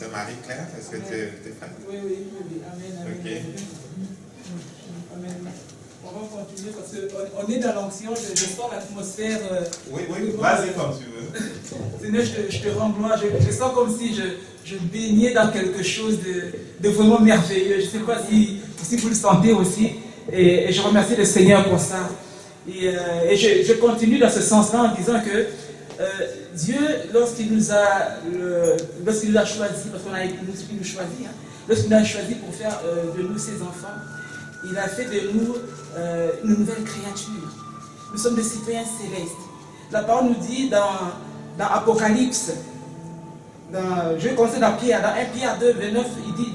C'est Marie-Claire, est-ce que tu es prête? Oui. Amen. Ok. Amen. On va continuer parce qu'on est dans l'onction, je sens l'atmosphère. Oui, vas-y comme tu veux. Seigneur, je te rends gloire. Je sens comme si je baignais dans quelque chose de vraiment merveilleux. Je ne sais pas si vous le sentez aussi. Et je remercie le Seigneur pour ça. Et je continue dans ce sens-là en disant que Dieu, lorsqu'il nous a choisis, parce qu'on a nous choisi, lorsqu'il nous a choisi pour faire de nous ses enfants, il a fait de nous une nouvelle créature. Nous sommes des citoyens célestes. La parole nous dit dans Apocalypse, je vais commencer dans Pierre, dans 1 Pierre 2, 29, il dit,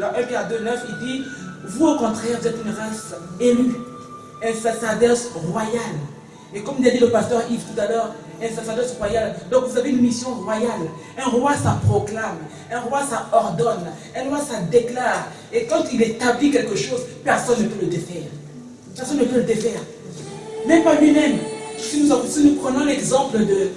dans 1 Pierre 2, 9, il dit, vous au contraire, vous êtes une race élue, un sacerdoce royal. Et comme il a dit le pasteur Yves tout à l'heure, un sacerdoce royal. Donc vous avez une mission royale. Un roi, ça proclame. Un roi, ça ordonne. Un roi, ça déclare. Et quand il établit quelque chose, personne ne peut le défaire. Personne ne peut le défaire. Même pas lui-même. Si nous prenons l'exemple de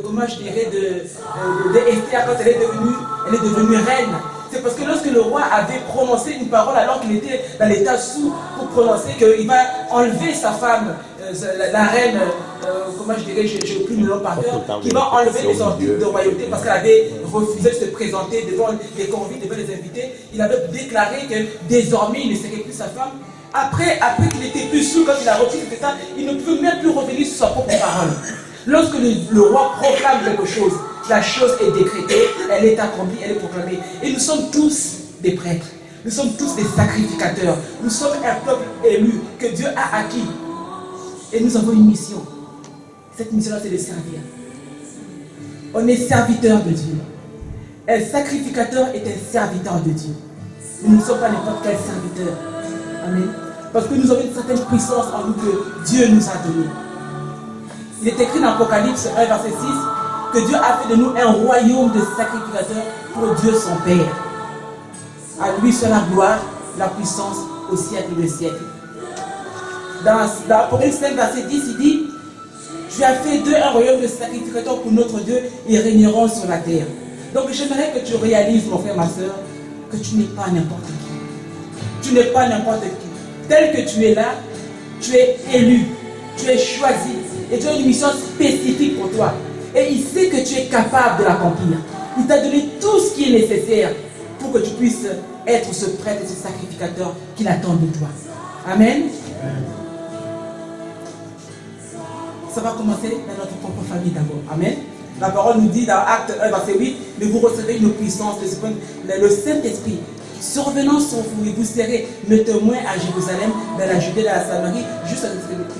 comment je dirais, de Esther, quand elle est devenue reine, c'est parce que lorsque le roi avait prononcé une parole alors qu'il était dans l'état sous pour prononcer qu'il va enlever sa femme, la reine, comment je dirais, je n'ai plus le nom par cœur, qui va enlever les orties de royauté parce qu'elle avait refusé de se présenter devant les convives, devant les invités. Il avait déclaré que désormais il ne serait plus sa femme. Après qu'il était plus sous, quand il a repris cet état, il ne peut même plus revenir sur sa propre parole. Lorsque le roi proclame quelque chose, la chose est décrétée, elle est accomplie, elle est proclamée. Et nous sommes tous des prêtres, nous sommes tous des sacrificateurs, nous sommes un peuple élu que Dieu a acquis. Et nous avons une mission. Cette mission-là, c'est de servir. On est serviteur de Dieu. Un sacrificateur est un serviteur de Dieu. Nous ne sommes pas n'importe quel serviteur. Amen. Parce que nous avons une certaine puissance en nous que Dieu nous a donnée. Il est écrit dans Apocalypse 1, verset 6, que Dieu a fait de nous un royaume de sacrificateurs pour Dieu son Père. À lui soit la gloire, la puissance au siècle des siècles. Dans Apocalypse 5, verset 10, il dit, tu as fait d'eux un royaume de sacrificateurs pour notre Dieu, ils régneront sur la terre. Donc j'aimerais que tu réalises, mon frère, ma soeur, que tu n'es pas n'importe qui. Tu n'es pas n'importe qui. Tel que tu es là, tu es élu, tu es choisi, et tu as une mission spécifique pour toi. Et il sait que tu es capable de l'accomplir. Il t'a donné tout ce qui est nécessaire pour que tu puisses être ce prêtre et ce sacrificateur qu'il attend de toi. Amen. Ça va commencer dans notre propre famille d'abord. Amen. La parole nous dit dans Acte 1, verset 8, mais vous recevez une puissance, le Saint-Esprit, survenant sur vous, et vous serez mes témoins à Jérusalem, dans la Judée, dans la Samarie,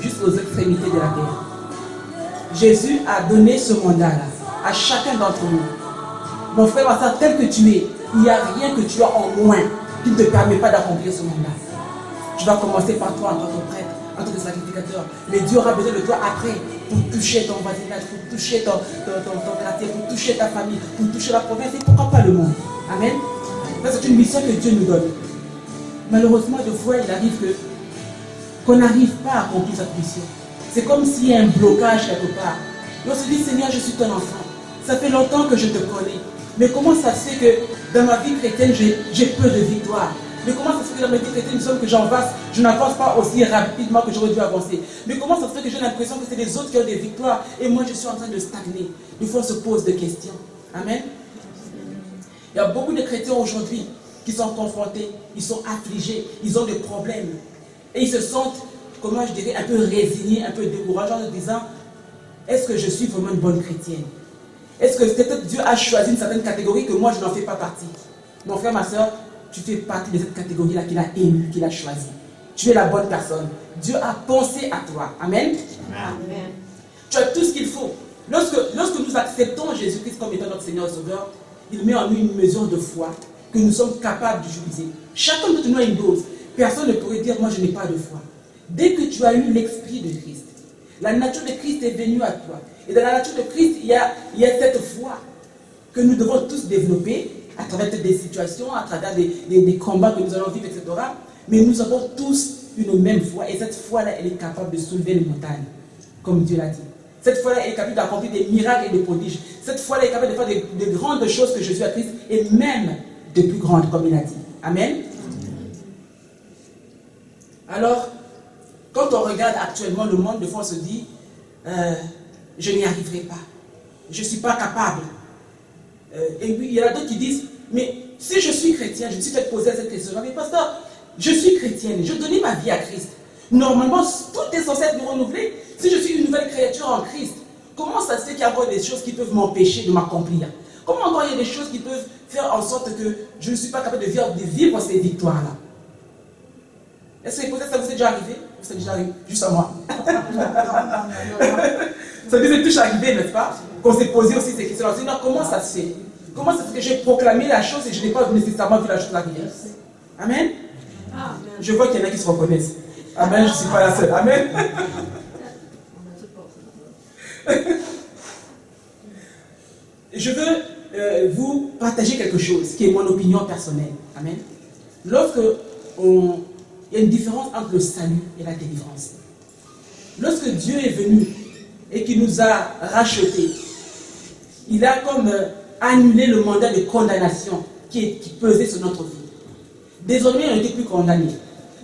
jusqu'aux extrémités de la terre. Jésus a donné ce mandat-là à chacun d'entre nous. Mon frère, ma soeur, tel que tu es, il n'y a rien que tu as en moins qui ne te permet pas d'accomplir ce mandat. Tu vas commencer par toi en tant que prêtre, en tant que sacrificateur. Mais Dieu aura besoin de toi après pour toucher ton voisinage, pour toucher ton quartier, pour toucher ta famille, pour toucher la province et pourquoi pas le monde. Amen. C'est une mission que Dieu nous donne. Malheureusement, des fois, il arrive qu'on n'arrive pas à accomplir cette mission. C'est comme s'il y a un blocage quelque part. Et on se dit, Seigneur, je suis ton enfant. Ça fait longtemps que je te connais. Mais comment ça se fait que dans ma vie chrétienne, j'ai peu de victoires? Mais comment ça se fait que dans ma vie chrétienne, il me semble que je n'avance pas aussi rapidement que j'aurais dû avancer? Mais comment ça se fait que j'ai l'impression que c'est les autres qui ont des victoires et moi, je suis en train de stagner? Des fois, on se pose des questions. Amen. Il y a beaucoup de chrétiens aujourd'hui qui sont confrontés, ils sont affligés, ils ont des problèmes. Et ils se sentent, comment je dirais, un peu résignés, un peu découragés en se disant, est-ce que je suis vraiment une bonne chrétienne? Est-ce que peut-être Dieu a choisi une certaine catégorie que moi je n'en fais pas partie? Mon frère, ma soeur, tu fais partie de cette catégorie-là qu'il a élue, qu'il a choisie. Tu es la bonne personne. Dieu a pensé à toi. Amen. Amen. Tu as tout ce qu'il faut. Lorsque nous acceptons Jésus-Christ comme étant notre Seigneur et Sauveur, il met en nous une mesure de foi que nous sommes capables d'utiliser. Chacun d'entre nous a une dose. Personne ne pourrait dire, moi je n'ai pas de foi. Dès que tu as eu l'Esprit de Christ, la nature de Christ est venue à toi. Et dans la nature de Christ, il y a cette foi que nous devons tous développer à travers des situations, à travers des combats que nous allons vivre, etc. Mais nous avons tous une même foi. Et cette foi-là, elle est capable de soulever les montagnes, comme Dieu l'a dit. Cette foi-là est capable d'accomplir des miracles et des prodiges. Cette foi-là est capable de faire de grandes choses que Jésus a Christ et même de plus grandes, comme il a dit. Amen. Alors, quand on regarde actuellement le monde, des fois on se dit, je n'y arriverai pas. Je ne suis pas capable. Et puis, il y en a d'autres qui disent, mais si je suis chrétien, je me suis fait poser cette question. Mais pasteur, je suis chrétienne, je donnais ma vie à Christ. Normalement, tout est censé être renouvelé. Si je suis une nouvelle créature en Christ, comment ça se fait qu'il y a encore des choses qui peuvent m'empêcher de m'accomplir? Comment encore il y a des choses qui peuvent faire en sorte que je ne suis pas capable de vivre ces victoires-là? Est-ce que peut-être ça vous est déjà arrivé? C'est déjà arrivé, juste à moi. Ça vous est toujours arrivé, n'est-ce pas? Qu'on s'est posé aussi ces questions. Non, comment ça se fait? Comment ça se fait que j'ai proclamé la chose et je n'ai pas nécessairement vu la chose arriver? Amen. Je vois qu'il y en a qui se reconnaissent. Amen, je ne suis pas la seule. Amen. Je veux vous partager quelque chose qui est mon opinion personnelle. Amen. Lorsque il y a une différence entre le salut et la délivrance. Lorsque Dieu est venu et qu'il nous a rachetés, il a comme annulé le mandat de condamnation qui pesait sur notre vie. Désormais, on n'était plus condamné.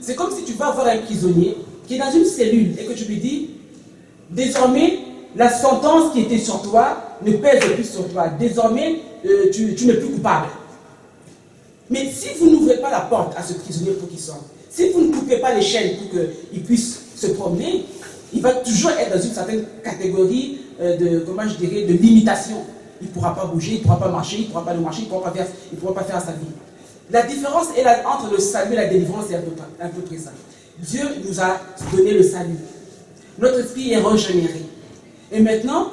C'est comme si tu vas voir un prisonnier qui est dans une cellule et que tu lui dis, désormais, la sentence qui était sur toi ne pèse plus sur toi. Désormais, tu n'es plus coupable. Mais si vous n'ouvrez pas la porte à ce prisonnier pour qu'il sorte, si vous ne coupez pas les chaînes pour qu'il puisse se promener, il va toujours être dans une certaine catégorie de limitation. Il ne pourra pas bouger, il ne pourra pas marcher, il ne pourra pas marcher, il ne pourra pas faire sa vie. La différence est là, entre le salut et la délivrance est un peu près ça. Dieu nous a donné le salut. Notre esprit est régénéré. Et maintenant,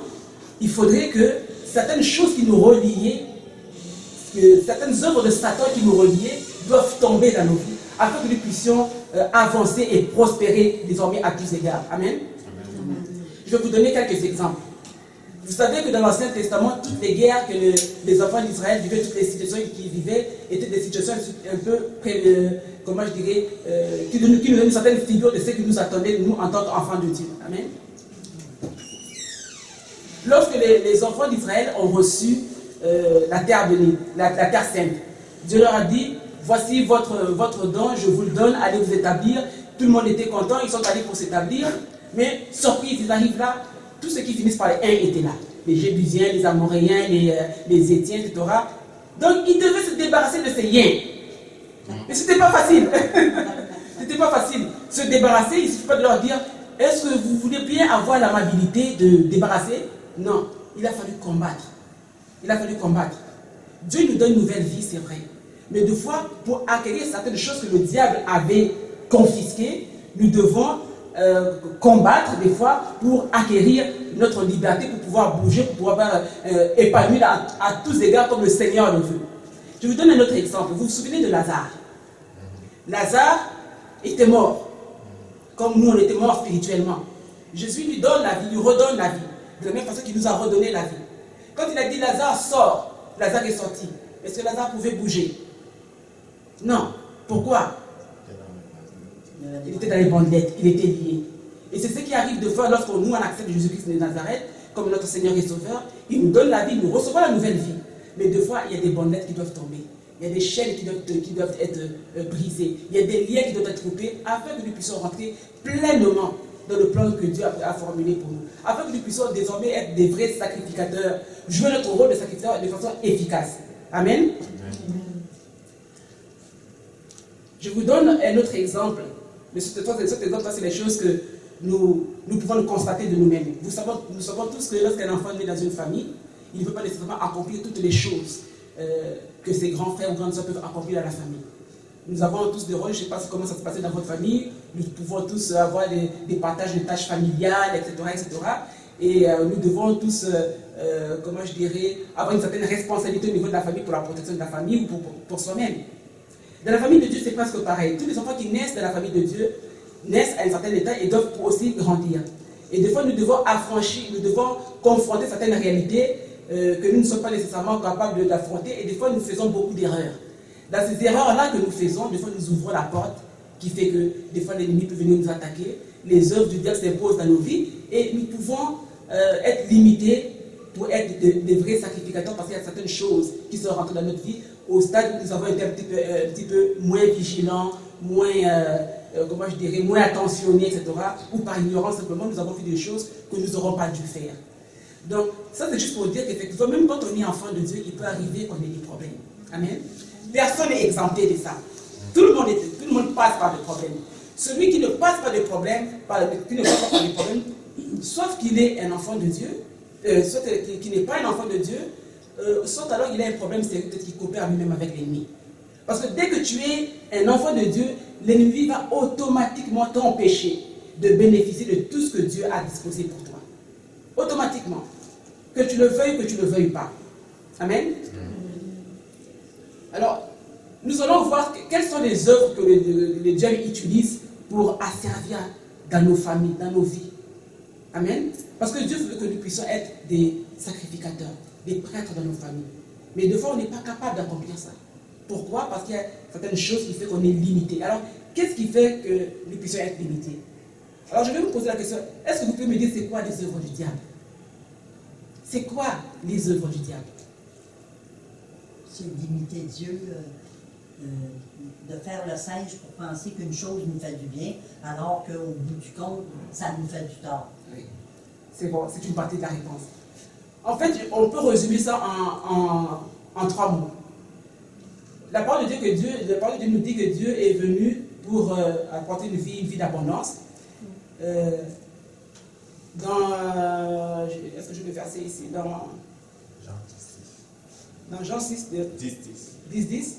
il faudrait que certaines choses qui nous reliaient, que certaines œuvres de Satan qui nous reliaient, doivent tomber dans nos vies, afin que nous puissions avancer et prospérer désormais à tous égards. Amen. Amen. Je vais vous donner quelques exemples. Vous savez que dans l'Ancien Testament, toutes les guerres que les enfants d'Israël vivaient, toutes les situations qu'ils vivaient, étaient des situations un peu, comment je dirais, qui nous donnent une certaine figure de ce qui nous attendait, nous, en tant qu'enfants de Dieu. Amen. Lorsque les enfants d'Israël ont reçu la terre sainte, Dieu leur a dit, voici votre don, je vous le donne, allez vous établir. Tout le monde était content, ils sont allés pour s'établir. Mais surprise, ils arrivent là, tous ceux qui finissent par les 1 étaient là. Les Jébusiens, les Amoréens, les Étiens, etc. Donc ils devaient se débarrasser de ces yens. Mais ce n'était pas facile. C'était pas facile. Se débarrasser, il ne suffit pas de leur dire, est-ce que vous voulez bien avoir l'amabilité de débarrasser? Non, il a fallu combattre. Il a fallu combattre. Dieu nous donne une nouvelle vie, c'est vrai. Mais des fois, pour acquérir certaines choses que le diable avait confisquées, nous devons combattre des fois pour acquérir notre liberté, pour pouvoir bouger, pour pouvoir épanouir à tous égards comme le Seigneur le veut. Je vous donne un autre exemple. Vous vous souvenez de Lazare? Lazare était mort, comme nous on était morts spirituellement. Jésus lui donne la vie, lui redonne la vie, de la même façon qu'il nous a redonné la vie. Quand il a dit Lazare sort, Lazare est sorti. Est-ce que Lazare pouvait bouger? Non. Pourquoi? Il était dans les bandelettes, il était lié. Et c'est ce qui arrive de fois lorsque nous on accepte Jésus-Christ de Nazareth comme notre Seigneur et Sauveur. Il nous donne la vie, nous recevons la nouvelle vie. Mais des fois, il y a des bandelettes qui doivent tomber. Il y a des chaînes qui doivent être brisées. Il y a des liens qui doivent être coupés afin que nous puissions rentrer pleinement dans le plan que Dieu a formulé pour nous. Afin que nous puissions désormais être des vrais sacrificateurs, jouer notre rôle de sacrificateur de façon efficace. Amen. Je vous donne un autre exemple. Mais cet exemple, c'est les choses que nous pouvons nous constater de nous-mêmes. Nous savons tous que lorsqu'un enfant naît dans une famille, il ne peut pas nécessairement accomplir toutes les choses que ses grands frères ou grandes soeurs peuvent accomplir dans la famille. Nous avons tous des rôles, je ne sais pas comment ça se passait dans votre famille, nous pouvons tous avoir des partages de tâches familiales, etc. Et nous devons tous, comment je dirais, avoir une certaine responsabilité au niveau de la famille pour la protection de la famille ou pour soi-même. Dans la famille de Dieu, c'est presque pareil. Tous les enfants qui naissent dans la famille de Dieu naissent à un certain état et doivent aussi grandir. Et des fois, nous devons affranchir, nous devons confronter certaines réalités que nous ne sommes pas nécessairement capables d'affronter. Et des fois, nous faisons beaucoup d'erreurs. Dans ces erreurs-là que nous faisons, des fois, nous ouvrons la porte qui fait que des fois, l'ennemi peut venir nous attaquer. Les œuvres du diable s'imposent dans nos vies et nous pouvons être limités pour être des vrais sacrificateurs, parce qu'il y a certaines choses qui sont rentrées dans notre vie au stade où nous avons été un petit peu moins vigilants, moins, comment je dirais, moins attentionnés, etc. Ou par ignorance, simplement, nous avons fait des choses que nous n'aurons pas dû faire. Donc, ça c'est juste pour dire qu'effectivement, même quand on est enfant de Dieu, il peut arriver qu'on ait des problèmes. Amen. Personne n'est exempté de ça. Tout le monde passe par des problèmes. Celui qui ne passe pas de problèmes, sauf qu'il est un enfant de Dieu, soit qu'il n'est pas un enfant de Dieu, soit alors il a un problème, c'est peut-être qu'il coopère lui-même avec l'ennemi. Parce que dès que tu es un enfant de Dieu, l'ennemi va automatiquement t'empêcher de bénéficier de tout ce que Dieu a disposé pour toi. Automatiquement. Que tu le veuilles ou que tu ne le veuilles pas. Amen. Alors, nous allons voir quelles sont les œuvres que le diable utilise pour asservir dans nos familles, dans nos vies. Amen. Parce que Dieu veut que nous puissions être des sacrificateurs, des prêtres dans nos familles. Mais des fois, on n'est pas capable d'accomplir ça. Pourquoi? Parce qu'il y a certaines choses qui font qu'on est limité. Alors, qu'est-ce qui fait que nous puissions être limités? Alors, je vais vous poser la question, est-ce que vous pouvez me dire c'est quoi les œuvres du diable? C'est quoi les œuvres du diable? C'est limiter Dieu, de faire le singe pour penser qu'une chose nous fait du bien, alors qu'au bout du compte, ça nous fait du tort. Oui. C'est bon, c'est une partie de la réponse. En fait, on peut résumer ça en 3 mots. La parole de Dieu nous dit que Dieu est venu pour apporter une vie d'abondance. Est-ce que je vais faire ça ici? Dans Jean 6, 10.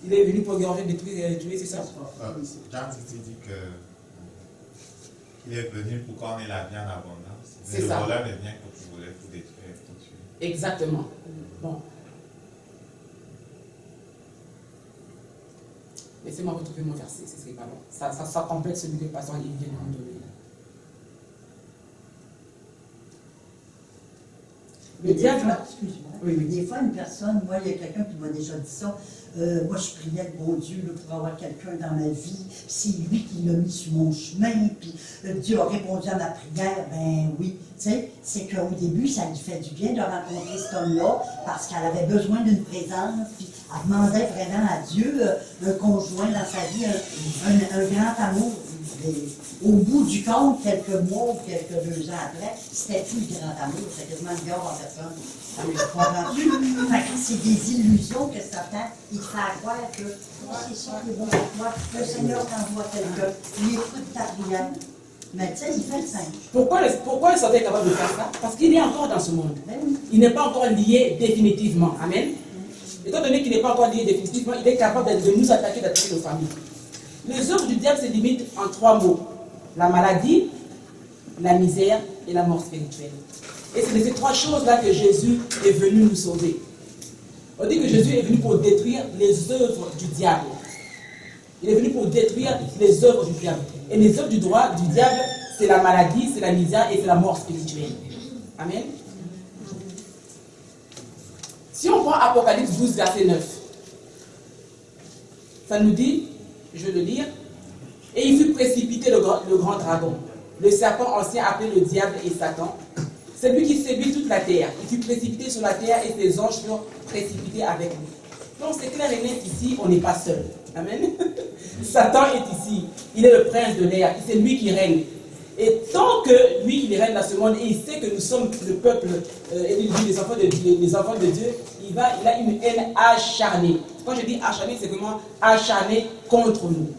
Il est venu pour égorger, détruire et tuer, c'est ça? Jean 6 dit qu'il est venu pour qu'on ait la vie en abondance. C'est ça. Le voleur ne vient que pour voler, pour détruire, pour tuer. Exactement. Bon. Laissez-moi retrouver mon verset, ce serait pas long. Ça complète celui que le pasteur vient de nous donner. Mais excuse-moi, oui. Des fois, une personne, moi, il y a quelqu'un qui m'a déjà dit ça, moi, je priais le bon Dieu là, pour avoir quelqu'un dans ma vie, c'est lui qui l'a mis sur mon chemin, puis Dieu a répondu à ma prière, ben oui, tu sais, c'est qu'au début, ça lui fait du bien de rencontrer cet homme-là, parce qu'elle avait besoin d'une présence, puis elle demandait vraiment à Dieu un conjoint dans sa vie, un grand amour. Et au bout du compte, quelques mois ou quelques 2 ans après, c'était plus le grand amour, c'était quasiment le gars en personne. Comprends-tu? C'est des illusions que Satan, il te fait croire que c'est ça qui est bon pour toi, le Seigneur t'envoie quelqu'un, il écoute ta prière. Mais tu sais, il fait le singe. Pourquoi le Satan est capable de faire ça? Parce qu'il est encore dans ce monde. Il n'est pas encore lié définitivement. Amen. Étant donné qu'il n'est pas encore lié définitivement, il est capable de nous attaquer, d'attaquer nos familles. Les œuvres du diable se limitent en 3 mots. La maladie, la misère et la mort spirituelle. Et c'est de ces 3 choses-là que Jésus est venu nous sauver. On dit que Jésus est venu pour détruire les œuvres du diable. Il est venu pour détruire les œuvres du diable. Et les œuvres du diable, c'est la maladie, c'est la misère et c'est la mort spirituelle. Amen. Si on prend Apocalypse 12, verset 9, ça nous dit, je vais le lire, et il fut précipité le grand dragon, le serpent ancien appelé le diable et Satan. C'est lui qui séduit toute la terre. Il fut précipité sur la terre et ses anges furent précipités avec lui. Donc c'est clair et net ici, on n'est pas seul. Amen. Satan est ici. Il est le prince de l'air. C'est lui qui règne. Et tant que lui, il règne dans ce monde et il sait que nous sommes le peuple, les enfants de Dieu, il a une haine acharnée. Quand je dis acharnée, c'est vraiment acharné contre nous.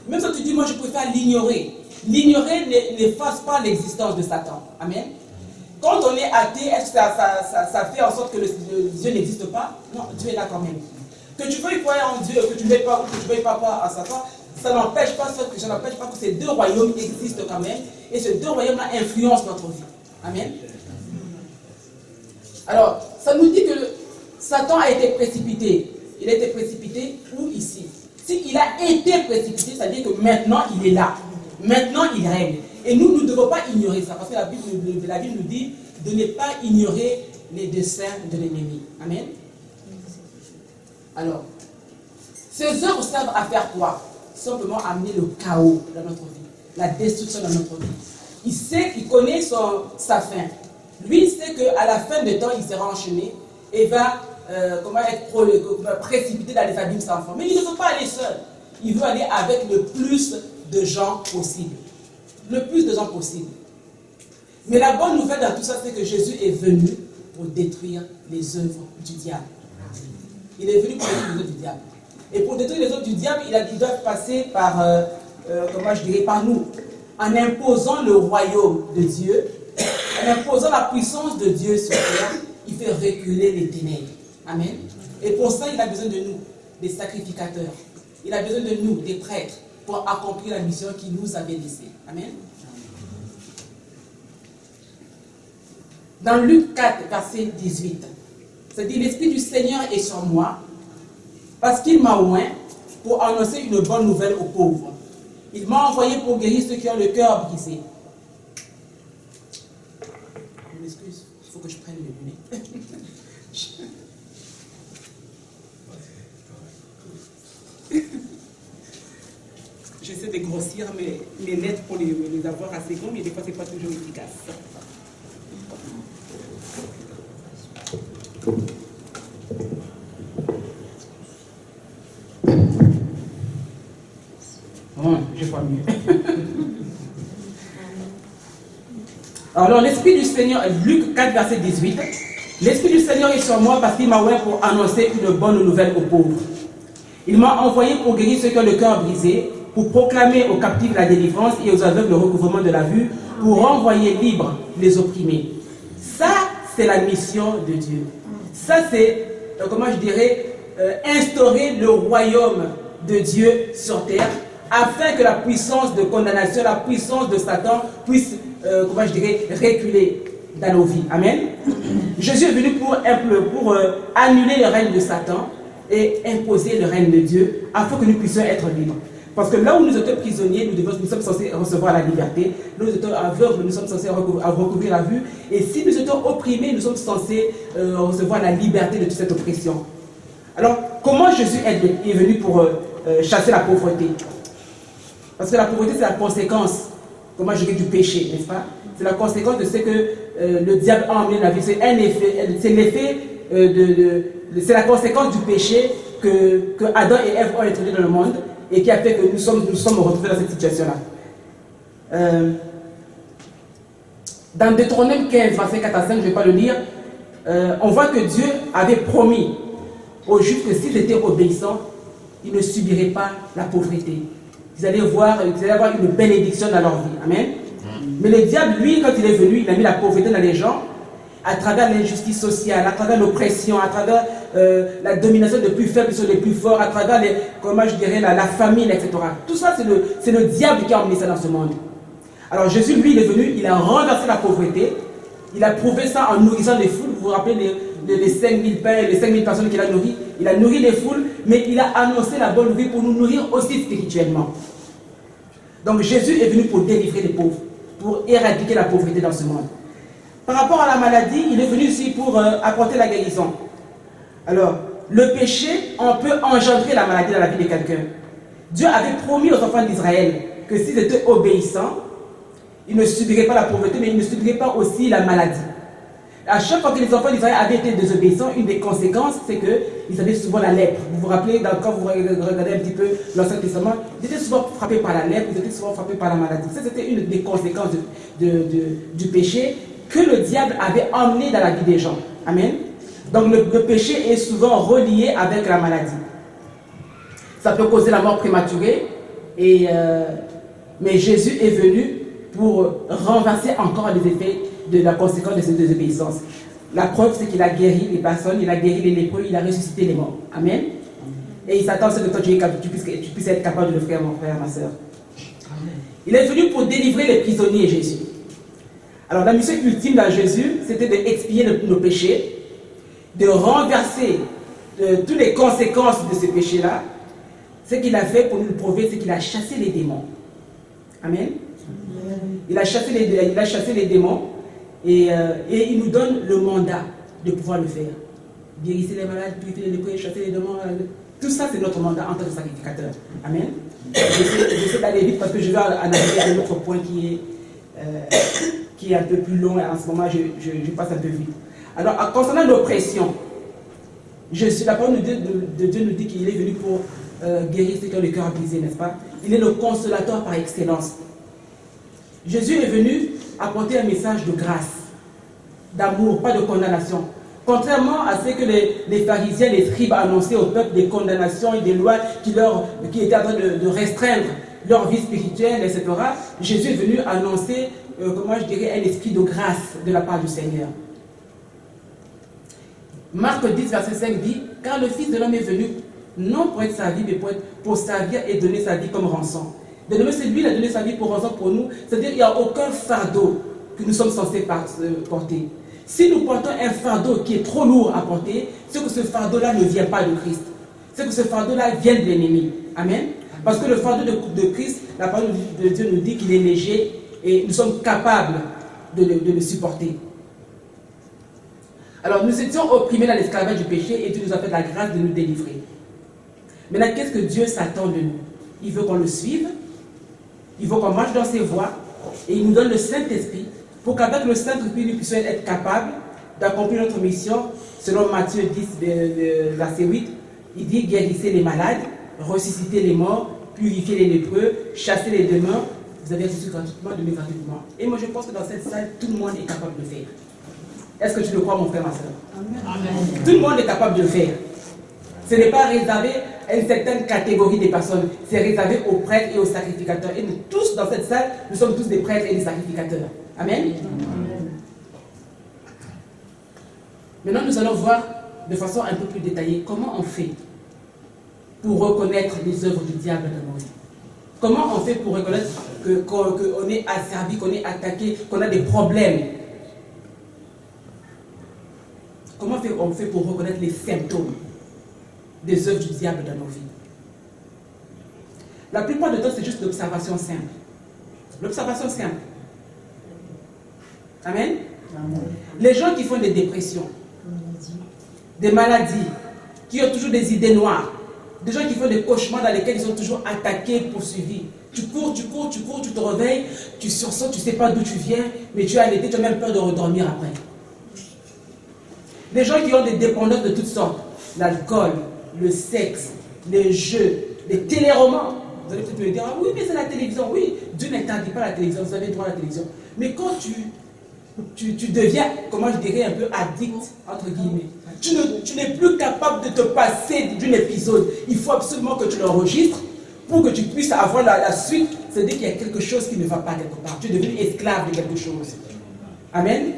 Même si tu dis, moi je préfère l'ignorer. L'ignorer n'efface pas l'existence de Satan. Amen. Quand on est athée, est-ce que ça fait en sorte que Dieu n'existe pas? Non, Dieu est là quand même. Que tu veuilles croire en Dieu, que tu ne veuilles pas croire en Satan, ça n'empêche pas que ces 2 royaumes existent quand même. Et ces 2 royaumes-là influencent notre vie. Amen. Alors, ça nous dit que Satan a été précipité. Il a été précipité où? Ici. S'il a été précipité, c'est-à-dire que maintenant il est là. Maintenant il règne. Et nous ne devons pas ignorer ça. Parce que la Bible nous dit de ne pas ignorer les desseins de l'ennemi. Amen. Alors, ces œuvres servent à faire quoi? Simplement amener le chaos dans notre vie, la destruction dans notre vie. Il sait, il connaît sa fin. Lui, il sait qu'à la fin de temps, il sera enchaîné et va être précipité dans les abîmes sans fond. Mais il ne veut pas aller seul. Il veut aller avec le plus de gens possible. Le plus de gens possible. Mais la bonne nouvelle dans tout ça, c'est que Jésus est venu pour détruire les œuvres du diable. Il est venu pour détruire les œuvres du diable. Et pour détruire les œuvres du diable, il doit passer par, par nous, en imposant le royaume de Dieu, en imposant la puissance de Dieu sur terre, il fait reculer les ténèbres. Amen. Et pour ça, il a besoin de nous, des sacrificateurs. Il a besoin de nous, des prêtres, pour accomplir la mission qu'il nous avait laissée. Amen. Dans Luc 4, verset 18, ça dit: l'Esprit du Seigneur est sur moi, parce qu'il m'a oint pour annoncer une bonne nouvelle aux pauvres. Il m'a envoyé pour guérir ceux qui ont le cœur brisé. Je m'excuse, il faut que je prenne les lunettes. J'essaie de grossir mes lettres pour les avoir assez grands, mais des fois, ce n'est pas toujours efficace. Bon, je vois mieux. Alors, l'Esprit du Seigneur, Luc 4, verset 18, l'Esprit du Seigneur est sur moi parce qu'il m'a oint pour annoncer une bonne nouvelle aux pauvres. Il m'a envoyé pour guérir ceux qui ont le cœur brisé, pour proclamer aux captifs la délivrance et aux aveugles le recouvrement de la vue, pour renvoyer libres les opprimés. Ça, c'est la mission de Dieu. Ça, c'est, instaurer le royaume de Dieu sur terre, afin que la puissance de condamnation, la puissance de Satan puisse, reculer dans nos vies. Amen. Jésus est venu pour annuler le règne de Satan et imposer le règne de Dieu, afin que nous puissions être libres. Parce que là où nous étions prisonniers, nous sommes censés recevoir la liberté. Là où nous étions aveugles, nous sommes censés recouvrir la vue. Et si nous étions opprimés, nous sommes censés recevoir la liberté de toute cette oppression. Alors, comment Jésus est venu pour chasser la pauvreté? Parce que la pauvreté, c'est la conséquence, du péché, n'est-ce pas? C'est la conséquence de ce que le diable a emmené dans la vie. C'est l'effet c'est la conséquence du péché que Adam et Ève ont introduit dans le monde et qui a fait que nous sommes retrouvés dans cette situation-là. Dans Deutéronome 15, verset 4 à 5, je ne vais pas le lire, on voit que Dieu avait promis aux Juifs que s'ils étaient obéissants, ils ne subiraient pas la pauvreté. Ils allaient avoir une bénédiction dans leur vie. Amen. Mais le diable, lui, quand il est venu, il a mis la pauvreté dans les gens à travers l'injustice sociale, à travers l'oppression, à travers la domination des plus faibles sur les plus forts, à travers la famine, etc. Tout ça, c'est le diable qui a emmené ça dans ce monde. Alors Jésus, lui, il est venu, il a renversé la pauvreté, il a prouvé ça en nourrissant les foules. Vous vous rappelez les 5000 pains, les 5000 personnes qu'il a nourries. Il a nourri les foules, mais il a annoncé la bonne nouvelle pour nous nourrir aussi spirituellement. Donc Jésus est venu pour délivrer les pauvres, pour éradiquer la pauvreté dans ce monde. Par rapport à la maladie, il est venu ici pour apporter la guérison. Alors, le péché, on peut engendrer la maladie dans la vie de quelqu'un. Dieu avait promis aux enfants d'Israël que s'ils étaient obéissants, ils ne subiraient pas la pauvreté, mais ils ne subiraient pas aussi la maladie. À chaque fois que les enfants d'Israël avaient été désobéissants, une des conséquences, c'est qu'ils avaient souvent la lèpre. Vous vous rappelez, quand vous regardez un petit peu l'Ancien Testament, ils étaient souvent frappés par la lèpre, ils étaient souvent frappés par la maladie. Ça, c'était une des conséquences du péché que le diable avait emmené dans la vie des gens. Amen. Donc le péché est souvent relié avec la maladie. Ça peut causer la mort prématurée, mais Jésus est venu pour renverser encore les effets de la conséquence de cette désobéissance. La preuve, c'est qu'il a guéri les personnes, il a guéri les lépreux, il a ressuscité les morts. Amen. Et il s'attend à ce que toi, tu puisses être capable de le faire, mon frère, ma soeur. Il est venu pour délivrer les prisonniers, Jésus. Alors la mission ultime de Jésus, c'était d'expier nos péchés, de renverser toutes les conséquences de ces péchés-là. Ce qu'il a fait pour nous le prouver, c'est qu'il a chassé les démons. Amen. Il a chassé les démons et il nous donne le mandat de pouvoir le faire. Guérissez les malades, purifier les lépreux, chasser les démons. Tout ça, c'est notre mandat en tant que sacrificateur. Amen. J'essaie d'aller vite parce que je vais en arriver à un autre point qui est qui est un peu plus long, et en ce moment je passe un peu vite. Alors, concernant l'oppression, la parole de Dieu nous dit qu'il est venu pour guérir ceux qui ont le cœur brisé, n'est-ce pas? Il est le consolateur par excellence. Jésus est venu apporter un message de grâce, d'amour, pas de condamnation. Contrairement à ce que les pharisiens, les scribes annonçaient au peuple, des condamnations et des lois qui étaient en train de restreindre leur vie spirituelle, etc., Jésus est venu annoncer, comment je dirais, un esprit de grâce de la part du Seigneur. Marc 10, verset 5 dit, « Car le Fils de l'homme est venu, non pour être servi, mais pour servir et donner sa vie comme rançon. » De nouveau, c'est lui qui a donné sa vie pour rançon pour nous, c'est-à-dire qu'il n'y a aucun fardeau que nous sommes censés porter. Si nous portons un fardeau qui est trop lourd à porter, c'est que ce fardeau-là ne vient pas de Christ. C'est que ce fardeau-là vient de l'ennemi. Amen. Parce que le fardeau de Christ, la parole de Dieu nous dit qu'il est léger et nous sommes capables de le supporter. Alors nous étions opprimés dans l'esclavage du péché et Dieu nous a fait la grâce de nous délivrer. Maintenant, qu'est-ce que Dieu s'attend de nous? Il veut qu'on le suive, il veut qu'on marche dans ses voies et il nous donne le Saint-Esprit pour qu'avec le Saint-Esprit, nous puissions être capables d'accomplir notre mission. Selon Matthieu 10, verset 8, il dit « Guérissez les malades, ressuscitez les morts, purifiez les lépreux, chassez les démons. Vous avez reçu gratuitement, donnez gratuitement. » Et moi, je pense que dans cette salle, tout le monde est capable de le faire. Est-ce que tu le crois, mon frère, ma soeur? Amen. Tout le monde est capable de le faire. Ce n'est pas réservé à une certaine catégorie de personnes. C'est réservé aux prêtres et aux sacrificateurs. Et nous tous, dans cette salle, nous sommes tous des prêtres et des sacrificateurs. Amen. Amen. Maintenant, nous allons voir de façon un peu plus détaillée comment on fait pour reconnaître les œuvres du diable dans nos vies. Comment on fait pour reconnaître qu'on est asservi, qu'on est attaqué, qu'on a des problèmes. Comment on fait pour reconnaître les symptômes des œuvres du diable dans nos vies? La plupart du temps, c'est juste l'observation simple. L'observation simple. Amen. Amen. Les gens qui font des dépressions, des maladies, qui ont toujours des idées noires, des gens qui font des cauchemars dans lesquels ils sont toujours attaqués, poursuivis. Tu cours, tu te réveilles, tu sursautes, tu ne sais pas d'où tu viens, mais tu es allaité, tu as même peur de redormir après. Les gens qui ont des dépendances de toutes sortes, l'alcool, le sexe, les jeux, les téléromans. Vous allez peut-être me dire, ah oui, mais c'est la télévision. Oui, Dieu n'interdit pas la télévision, vous avez droit à la télévision. Mais quand tu deviens, comment je dirais, un peu addict, entre guillemets, tu n'es plus capable de te passer d'un épisode. Il faut absolument que tu l'enregistres pour que tu puisses avoir la suite. C'est-à-dire qu'il y a quelque chose qui ne va pas quelque part. Tu es devenu esclave de quelque chose. Amen.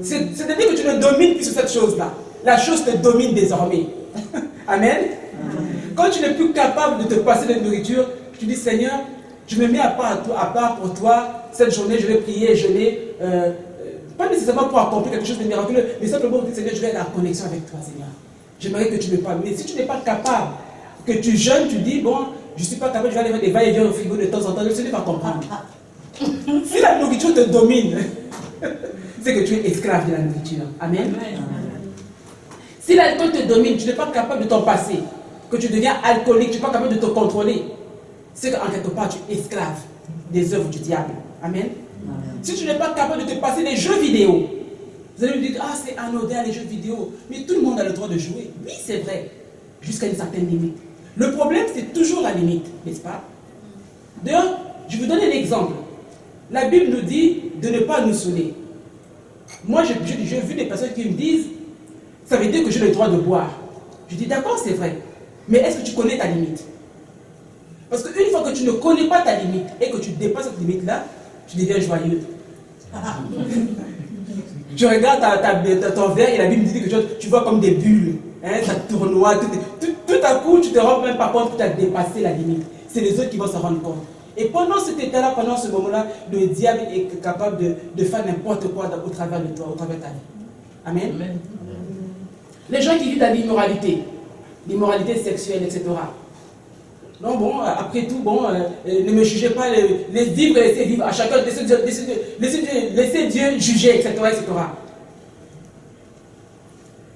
C'est-à-dire que tu ne domines plus sur cette chose-là. La chose te domine désormais. Amen. Quand tu n'es plus capable de te passer de nourriture, tu dis, Seigneur, je me mets à part pour toi. Cette journée, je vais prier et jeûner. Pas nécessairement pour accomplir quelque chose de miraculeux, mais simplement pour dire, Seigneur, je vais être en connexion avec toi, Seigneur. J'aimerais que tu me parles. Mais si tu n'es pas capable, que tu jeûnes, tu dis, bon, je ne suis pas capable, je vais aller faire des va-et-vient au frigo de temps en temps, je ne sais pas comprendre. Si la nourriture te domine, c'est que tu es esclave de la nourriture. Amen. Si l'alcool te domine, tu n'es pas capable de t'en passer, que tu deviens alcoolique, tu n'es pas capable de te contrôler, c'est qu'en quelque part, tu es esclave des œuvres du diable. Amen. Si tu n'es pas capable de te passer des jeux vidéo, vous allez me dire, ah, c'est anodin les jeux vidéo, mais tout le monde a le droit de jouer. Oui, c'est vrai, jusqu'à une certaine limite. Le problème, c'est toujours la limite, n'est-ce pas? D'ailleurs, je vous donne un exemple. La Bible nous dit de ne pas nous saouler. Moi, j'ai vu des personnes qui me disent, ça veut dire que j'ai le droit de boire. Je dis, d'accord, c'est vrai. Mais est-ce que tu connais ta limite? Parce qu'une fois que tu ne connais pas ta limite et que tu dépasses cette limite-là, tu deviens joyeux. Tu regardes ton verre et la Bible dit que tu vois comme des bulles. Hein, ça tournoie. Tout à coup, tu te rends même pas compte que tu as dépassé la limite. C'est les autres qui vont se rendre compte. Et pendant cet état-là, pendant ce moment-là, le diable est capable de faire n'importe quoi au travers de toi, au travers de ta vie. Amen. Amen. Les gens qui vivent dans l'immoralité sexuelle, etc. Non, bon, après tout, bon, ne me jugez pas, laissez vivre à chacun, laissez Dieu juger, etc., etc.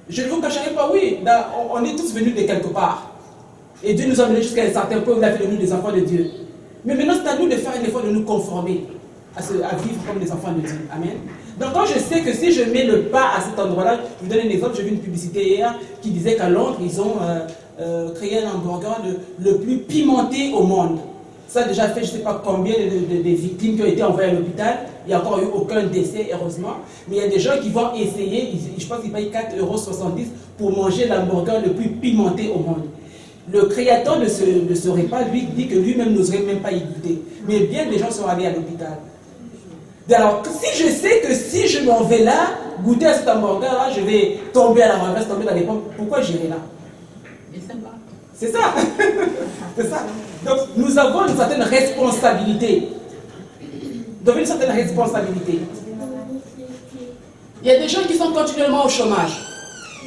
Je ne vous cacherai pas, oui, on est tous venus de quelque part. Et Dieu nous a menés jusqu'à un certain point où il a fait de nous des enfants de Dieu. Mais maintenant, c'est à nous de faire un effort de nous conformer. à vivre comme des enfants de Dieu. Amen. Donc quand je sais que si je mets le pas à cet endroit-là, je vous donne un exemple, j'ai vu une publicité hier qui disait qu'à Londres, ils ont créé un hamburger le plus pimenté au monde. Ça a déjà fait, je ne sais pas combien de victimes qui ont été envoyées à l'hôpital. Il n'y a encore eu aucun décès, heureusement. Mais il y a des gens qui vont essayer, je pense qu'ils payent 4,70 € pour manger l'hamburger le plus pimenté au monde. Le créateur de ce repas, lui, dit que lui-même n'oserait même pas y goûter. Mais bien des gens sont allés à l'hôpital. Alors, si je sais que si je m'en vais là, goûter à cet hamburger-là, je vais tomber à la renverse, tomber dans les pommes, pourquoi j'irai là? C'est ça. C'est ça. Donc, nous avons une certaine responsabilité. Nous avons une certaine responsabilité. Il y a des gens qui sont continuellement au chômage.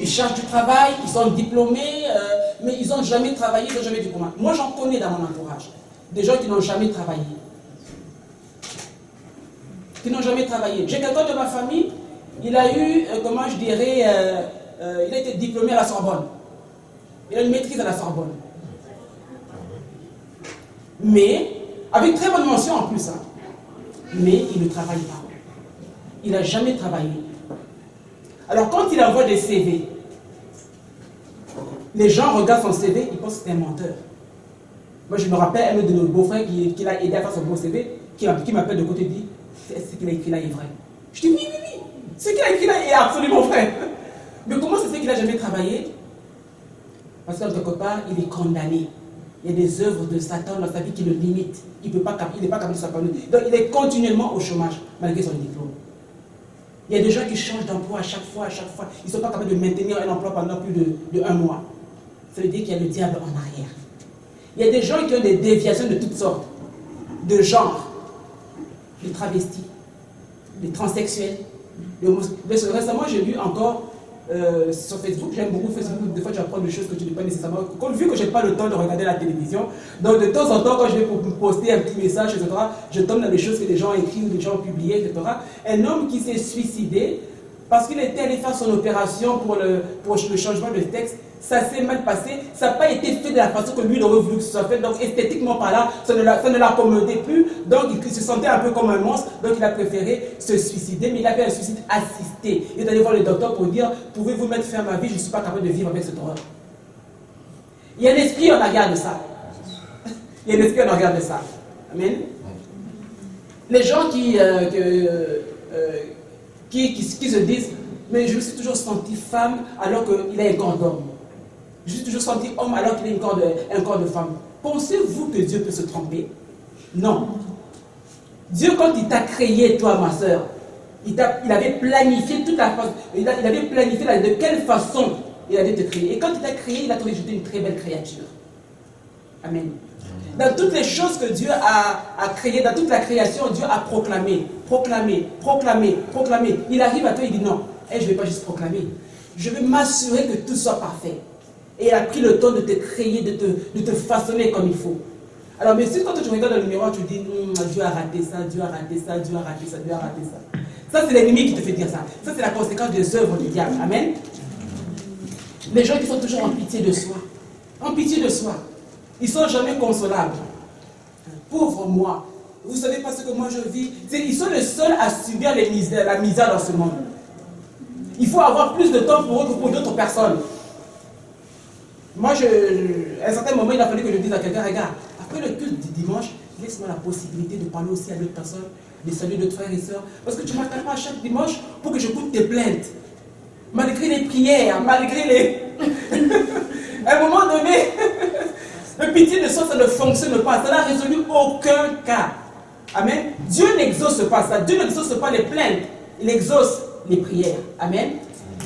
Ils cherchent du travail, ils sont diplômés, mais ils n'ont jamais travaillé, ils n'ont jamais du commun. Moi, j'en connais dans mon entourage. Des gens qui n'ont jamais travaillé. Qui n'ont jamais travaillé. J'ai quelqu'un de ma famille, il a eu, comment je dirais, il a été diplômé à la Sorbonne. Il a une maîtrise à la Sorbonne. Mais, avec très bonne mention en plus, hein, mais il ne travaille pas. Il n'a jamais travaillé. Alors quand il envoie des CV, les gens regardent son CV, ils pensent que c'est un menteur. Moi je me rappelle un de nos beaux-frères qui l'a aidé à faire son beau CV, qui m'appelle de côté et dit, ce qu'il a écrit là est vrai. Je dis oui, ce qu'il a écrit là est absolument vrai. Mais comment ça se fait qu'il n'a jamais travaillé? Parce que quelque part, il est condamné. Il y a des œuvres de Satan dans sa vie qui le limitent. Il n'est pas capable de s'apprendre. Donc il est continuellement au chômage, malgré son diplôme. Il y a des gens qui changent d'emploi à chaque fois. Ils ne sont pas capables de maintenir un emploi pendant plus de 1 mois. Ça veut dire qu'il y a le diable en arrière. Il y a des gens qui ont des déviations de toutes sortes, de genre, les travestis, les transsexuels. Récemment, j'ai lu encore sur Facebook, j'aime beaucoup Facebook, des fois tu apprends des choses que tu n'as pas nécessairement. Vu que je n'ai pas le temps de regarder la télévision, donc de temps en temps, quand je vais poster un petit message, etc., je tombe dans les choses que les gens ont écrites ou les gens ont publiées, etc. Un homme qui s'est suicidé parce qu'il était allé faire son opération pour le changement de texte, ça s'est mal passé, ça n'a pas été fait de la façon que lui il aurait voulu que ce soit fait, donc esthétiquement par là, ça ne l'accommodait plus, donc il se sentait un peu comme un monstre, donc il a préféré se suicider, mais il avait un suicide assisté. Il est allé voir le docteur pour dire, pouvez-vous mettre fin à ma vie, je ne suis pas capable de vivre avec cette horreur. Il y a un esprit en arrière de ça. Il y a un esprit en arrière de ça. Amen. Les gens qui se disent, mais je me suis toujours senti femme alors qu'il a un corps d'homme. Je me suis toujours senti homme alors qu'il a un corps de femme. Pensez-vous que Dieu peut se tromper? Non. Dieu, quand il t'a créé, toi, ma soeur, il avait planifié toute la façon, il avait planifié de quelle façon il allait te créer. Et quand il t'a créé, il a trouvé une très belle créature. Amen. Dans toutes les choses que Dieu a créées, dans toute la création, Dieu a proclamé. Il arrive à toi, il dit non, je ne vais pas juste proclamer. Je vais m'assurer que tout soit parfait. Et il a pris le temps de te créer, de te façonner comme il faut. Alors, mais si quand tu regardes dans le miroir, tu dis Dieu a raté ça, Dieu a raté ça, Dieu a raté ça, Dieu a raté ça. Ça, c'est l'ennemi qui te fait dire ça. Ça, c'est la conséquence des œuvres du diable. Amen. Les gens qui sont toujours en pitié de soi. En pitié de soi. Ils ne sont jamais consolables. Pauvre moi. Vous ne savez pas ce que moi je vis. Ils sont les seuls à subir la misère dans ce monde. Il faut avoir plus de temps pour eux que pour d'autres personnes. Moi, à un certain moment, il a fallu que je dise à quelqu'un, regarde, après le culte du dimanche, laisse-moi la possibilité de parler aussi à d'autres personnes, de saluer d'autres frères et sœurs, parce que tu ne m'attends pas à chaque dimanche pour que j'écoute tes plaintes. Malgré les prières, malgré les... à un moment donné, le pitié de soi, ça ne fonctionne pas, ça n'a résolu aucun cas. Amen. Dieu n'exauce pas ça, Dieu n'exauce pas les plaintes, il exauce les prières. Amen.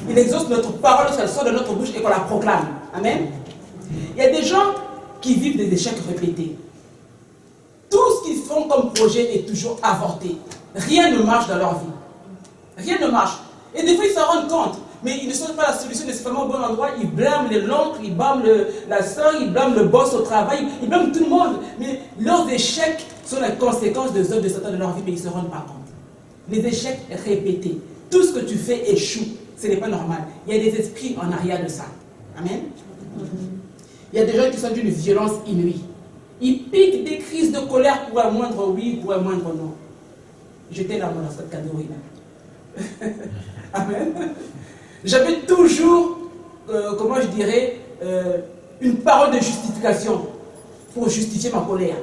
Il exauce notre parole lorsqu'elle sort de notre bouche et qu'on la proclame. Amen. Il y a des gens qui vivent des échecs répétés. Tout ce qu'ils font comme projet est toujours avorté. Rien ne marche dans leur vie. Rien ne marche. Et des fois, ils s'en rendent compte. Mais ils ne sont pas la solution nécessairement au bon endroit. Ils blâment l'oncle, ils blâment la soeur, ils blâment le boss au travail, ils blâment tout le monde. Mais leurs échecs sont la conséquence des œuvres de Satan de leur vie, mais ils ne se rendent pas compte. Les échecs répétés. Tout ce que tu fais échoue. Ce n'est pas normal. Il y a des esprits en arrière de ça. Amen. Il y a des gens qui sont d'une violence inouïe. Ils piquent des crises de colère pour un moindre oui, pour un moindre non. J'étais là, moi, dans cette catégorie-là. Amen. J'avais toujours, comment je dirais, une parole de justification pour justifier ma colère.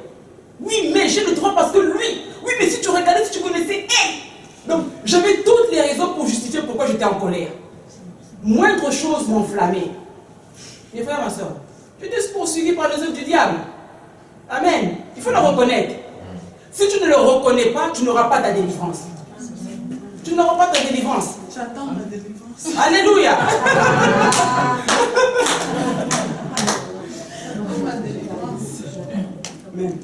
Oui, mais j'ai le droit parce que lui. Oui, mais si tu regardais, si tu connaissais elle. Donc, j'avais toutes les raisons pour justifier pourquoi j'étais en colère. Moindre chose m'enflammait. Mes frères, ma soeur, j'étais poursuivi par les œuvres du diable. Amen. Il faut le reconnaître. Si tu ne le reconnais pas, tu n'auras pas ta délivrance. Tu n'auras pas ta délivrance. J'attends ma délivrance. Alléluia. Amen.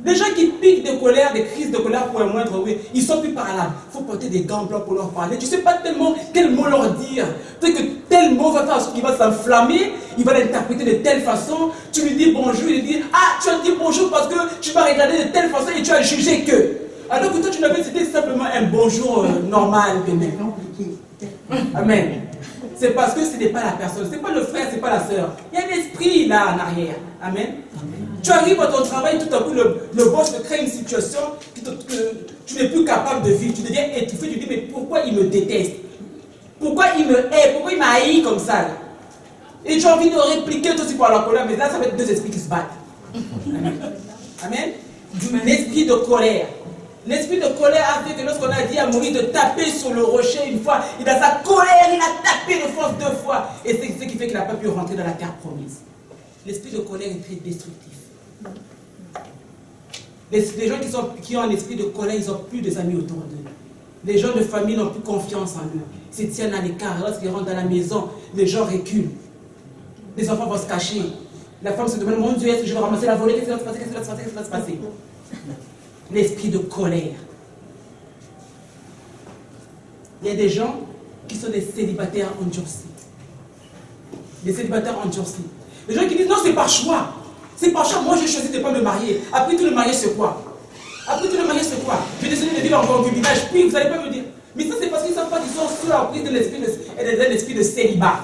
Les gens qui piquent de colère, des crises de colère pour un moindre, oui, ils sont plus parlables. Il faut porter des gants blancs pour leur parler. Tu ne sais pas tellement quel mot leur dire. Peut-être que tel mot va faire qu'il va s'enflammer, il va l'interpréter de telle façon. Tu lui dis bonjour, il dit ah, tu as dit bonjour parce que tu m'as regardé de telle façon et tu as jugé que. Alors que toi, tu n'avais, c'était simplement un bonjour normal, bénin. Amen. C'est parce que ce n'est pas la personne, ce n'est pas le frère, ce n'est pas la sœur. Il y a un esprit là en arrière. Amen. Tu arrives à ton travail, tout à coup, le boss te crée une situation que tu n'es plus capable de vivre. Tu deviens étouffé, tu dis, mais pourquoi il me déteste? Pourquoi il me hait? Pourquoi il m'a haï comme ça là? Et tu as envie de répliquer toi aussi par la colère, mais là, ça va être deux esprits qui se battent. Amen. Amen. L'esprit de colère. L'esprit de colère a fait que lorsqu'on a dit à Moïse de taper sur le rocher une fois, il a sa colère, il a tapé de force 2 fois. Et c'est ce qui fait qu'il n'a pas pu rentrer dans la terre promise. L'esprit de colère est très destructif. Les gens qui ont un esprit de colère, ils n'ont plus des amis autour d'eux. Les gens de famille n'ont plus confiance en eux. Ils se tiennent à l'écart. Lorsqu'ils rentrent dans la maison, les gens reculent. Les enfants vont se cacher. La femme se demande, mon Dieu, est-ce que je vais ramasser la volée? Qu'est-ce qui va se passer? Qu'est-ce qui va se passer? L'esprit de colère. Il y a des gens qui sont des célibataires endurcis. Des célibataires endurcis. Les gens qui disent, non, c'est par choix. C'est par choix, moi j'ai choisi de ne pas me marier. Après tout le mariage, c'est quoi? Après tout le mariage, c'est quoi? J'ai décidé de vivre en concubinage, puis vous n'allez pas me dire. Mais ça, c'est parce qu'ils ne savent pas qu'ils sont sous la prise de l'esprit de célibat.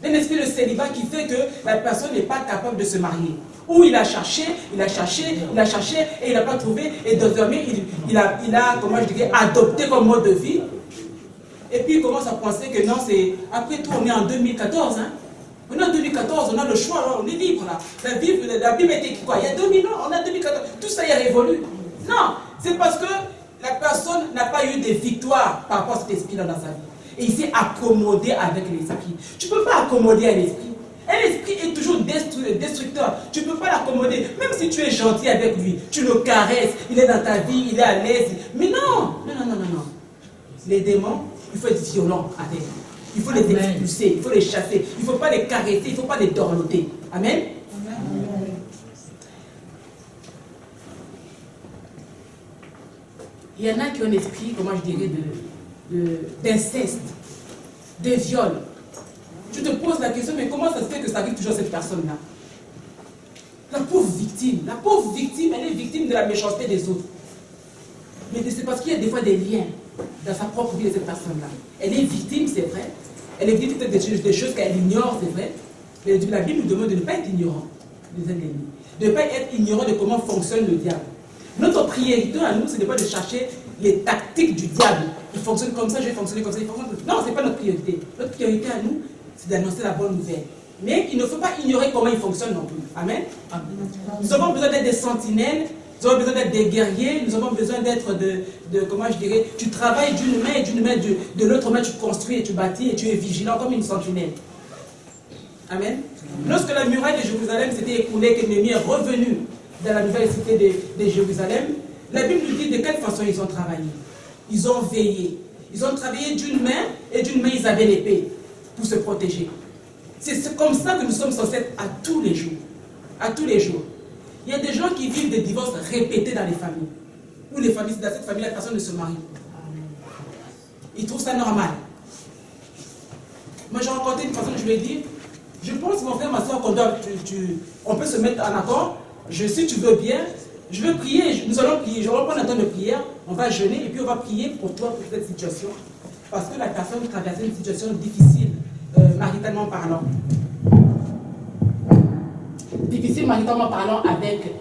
Un esprit de célibat qui fait que la personne n'est pas capable de se marier. Ou il a cherché, il a cherché, il a cherché, et il n'a pas trouvé, et désormais, il a, comment je dirais, adopté comme mode de vie. Et puis il commence à penser que non, c'est... Après tout, on est en 2014, hein. On est en 2014, on a le choix, là, on est libre là. La Bible était écrite quoi? Il y a 2000 ans, on est en 2014. Tout ça y est révolu. Non, c'est parce que la personne n'a pas eu de victoire par rapport à cet esprit-là dans sa vie. Et il s'est accommodé avec l'esprit. Tu ne peux pas accommoder un esprit. Un esprit est toujours destructeur. Tu ne peux pas l'accommoder. Même si tu es gentil avec lui, tu le caresses, il est dans ta vie, il est à l'aise. Mais non, non. Les démons, il faut être violent avec eux. Il faut les expulser, il faut les chasser. Il ne faut pas les caresser, il ne faut pas les dorloter. Amen. Amen. Il y en a qui ont un esprit, comment je dirais, d'inceste, de viol. Tu te poses la question, mais comment ça se fait que ça arrive toujours à cette personne-là? La pauvre victime, elle est victime de la méchanceté des autres. Mais c'est parce qu'il y a des fois des liens dans sa propre vie de cette personne-là. Elle est victime, c'est vrai. Elle est victime des choses qu'elle ignore, c'est vrai. Mais la Bible nous demande de ne pas être ignorant des ennemis. De ne pas être ignorant de comment fonctionne le diable. Notre priorité à nous, ce n'est pas de chercher les tactiques du diable. Il fonctionne comme ça, je vais fonctionner comme ça. Non, ce n'est pas notre priorité. Notre priorité à nous, c'est d'annoncer la bonne nouvelle. Mais il ne faut pas ignorer comment il fonctionne non plus. Amen. Nous avons besoin d'être des sentinelles. Nous avons besoin d'être des guerriers, nous avons besoin d'être comment je dirais, tu travailles d'une main et d'une main de l'autre main, tu construis et tu bâtis et tu es vigilant comme une sentinelle. Amen. Lorsque la muraille de Jérusalem s'était écoulée, qu'Ennemi est revenu dans la nouvelle cité de Jérusalem, la Bible nous dit de quelle façon ils ont travaillé. Ils ont veillé. Ils ont travaillé d'une main et d'une main ils avaient l'épée pour se protéger. C'est comme ça que nous sommes censés être à tous les jours. À tous les jours. Il y a des gens qui vivent des divorces répétés dans les familles. Où les familles, dans cette famille, la personne ne se marie. Ils trouvent ça normal. Moi, j'ai rencontré une personne, je lui ai dit, je pense, mon frère, ma soeur, on peut se mettre en accord. Si tu veux bien, je veux prier, nous allons prier. Je vais prendre un temps de prière, on va jeûner et puis on va prier pour toi, pour cette situation. Parce que la personne traverse une situation difficile, maritalement parlant. Difficile maritalement parlant avec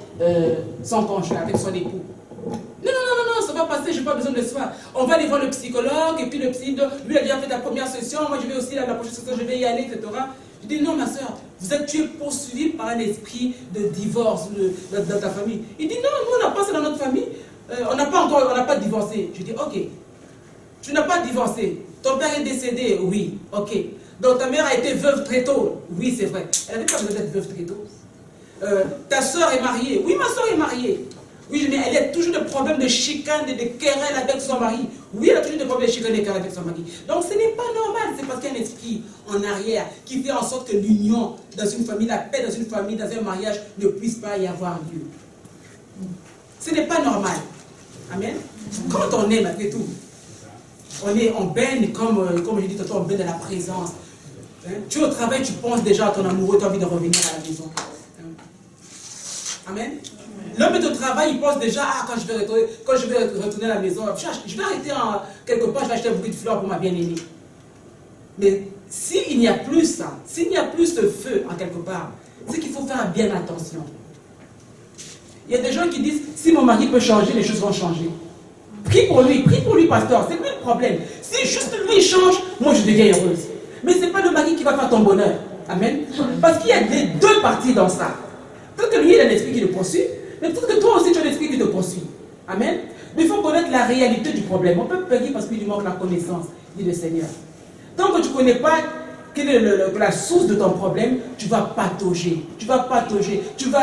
son conjoint, avec son époux. Non, ça va passer. pasteur, je n'ai pas besoin de soins. On va aller voir le psychologue, et puis le psy, lui a déjà fait la première session, moi je vais aussi à la prochaine session, je vais y aller, etc. Je dis, non ma soeur, tu es poursuivi par un esprit de divorce dans ta famille. Il dit, non, nous on n'a pas ça dans notre famille, on n'a pas divorcé. Je dis, ok, tu n'as pas divorcé, ton père est décédé, oui, ok. Donc ta mère a été veuve très tôt, oui c'est vrai, elle n'avait pas besoin d'être veuve très tôt. Ta soeur est mariée, oui ma soeur est mariée. Oui, mais elle a toujours des problèmes de chicane et de querelle avec son mari. Oui, elle a toujours des problèmes de chicane et de querelle avec son mari. Donc ce n'est pas normal, c'est parce qu'il y a un esprit en arrière qui fait en sorte que l'union dans une famille, la paix dans une famille, dans un mariage ne puisse pas y avoir lieu. Ce n'est pas normal. Amen. Quand on est malgré tout, on baigne, comme je dis tantôt, on baigne de la présence. Hein? Tu es au travail, tu penses déjà à ton amoureux, tu as envie de revenir à la maison. Amen. L'homme est au travail, il pense déjà, quand je vais retourner à la maison, je vais arrêter quelque part, je vais acheter un bouquet de fleurs pour ma bien-aimée. Mais s'il n'y a plus ça, s'il n'y a plus ce feu en quelque part, c'est qu'il faut faire bien attention. Il y a des gens qui disent, si mon mari peut changer, les choses vont changer. Prie pour lui, pasteur, c'est plus le problème. Si juste lui change, moi je deviens heureuse. Mais ce n'est pas le mari qui va faire ton bonheur. Amen. Parce qu'il y a les deux parties dans ça. Peut-être que lui, il a un esprit qui le poursuit, mais peut-être que toi aussi, tu as un esprit qui te poursuit. Amen. Mais il faut connaître la réalité du problème. On peut payer parce qu'il lui manque la connaissance, dit le Seigneur. Tant que tu ne connais pas quelle est la source de ton problème, tu vas patauger. Tu vas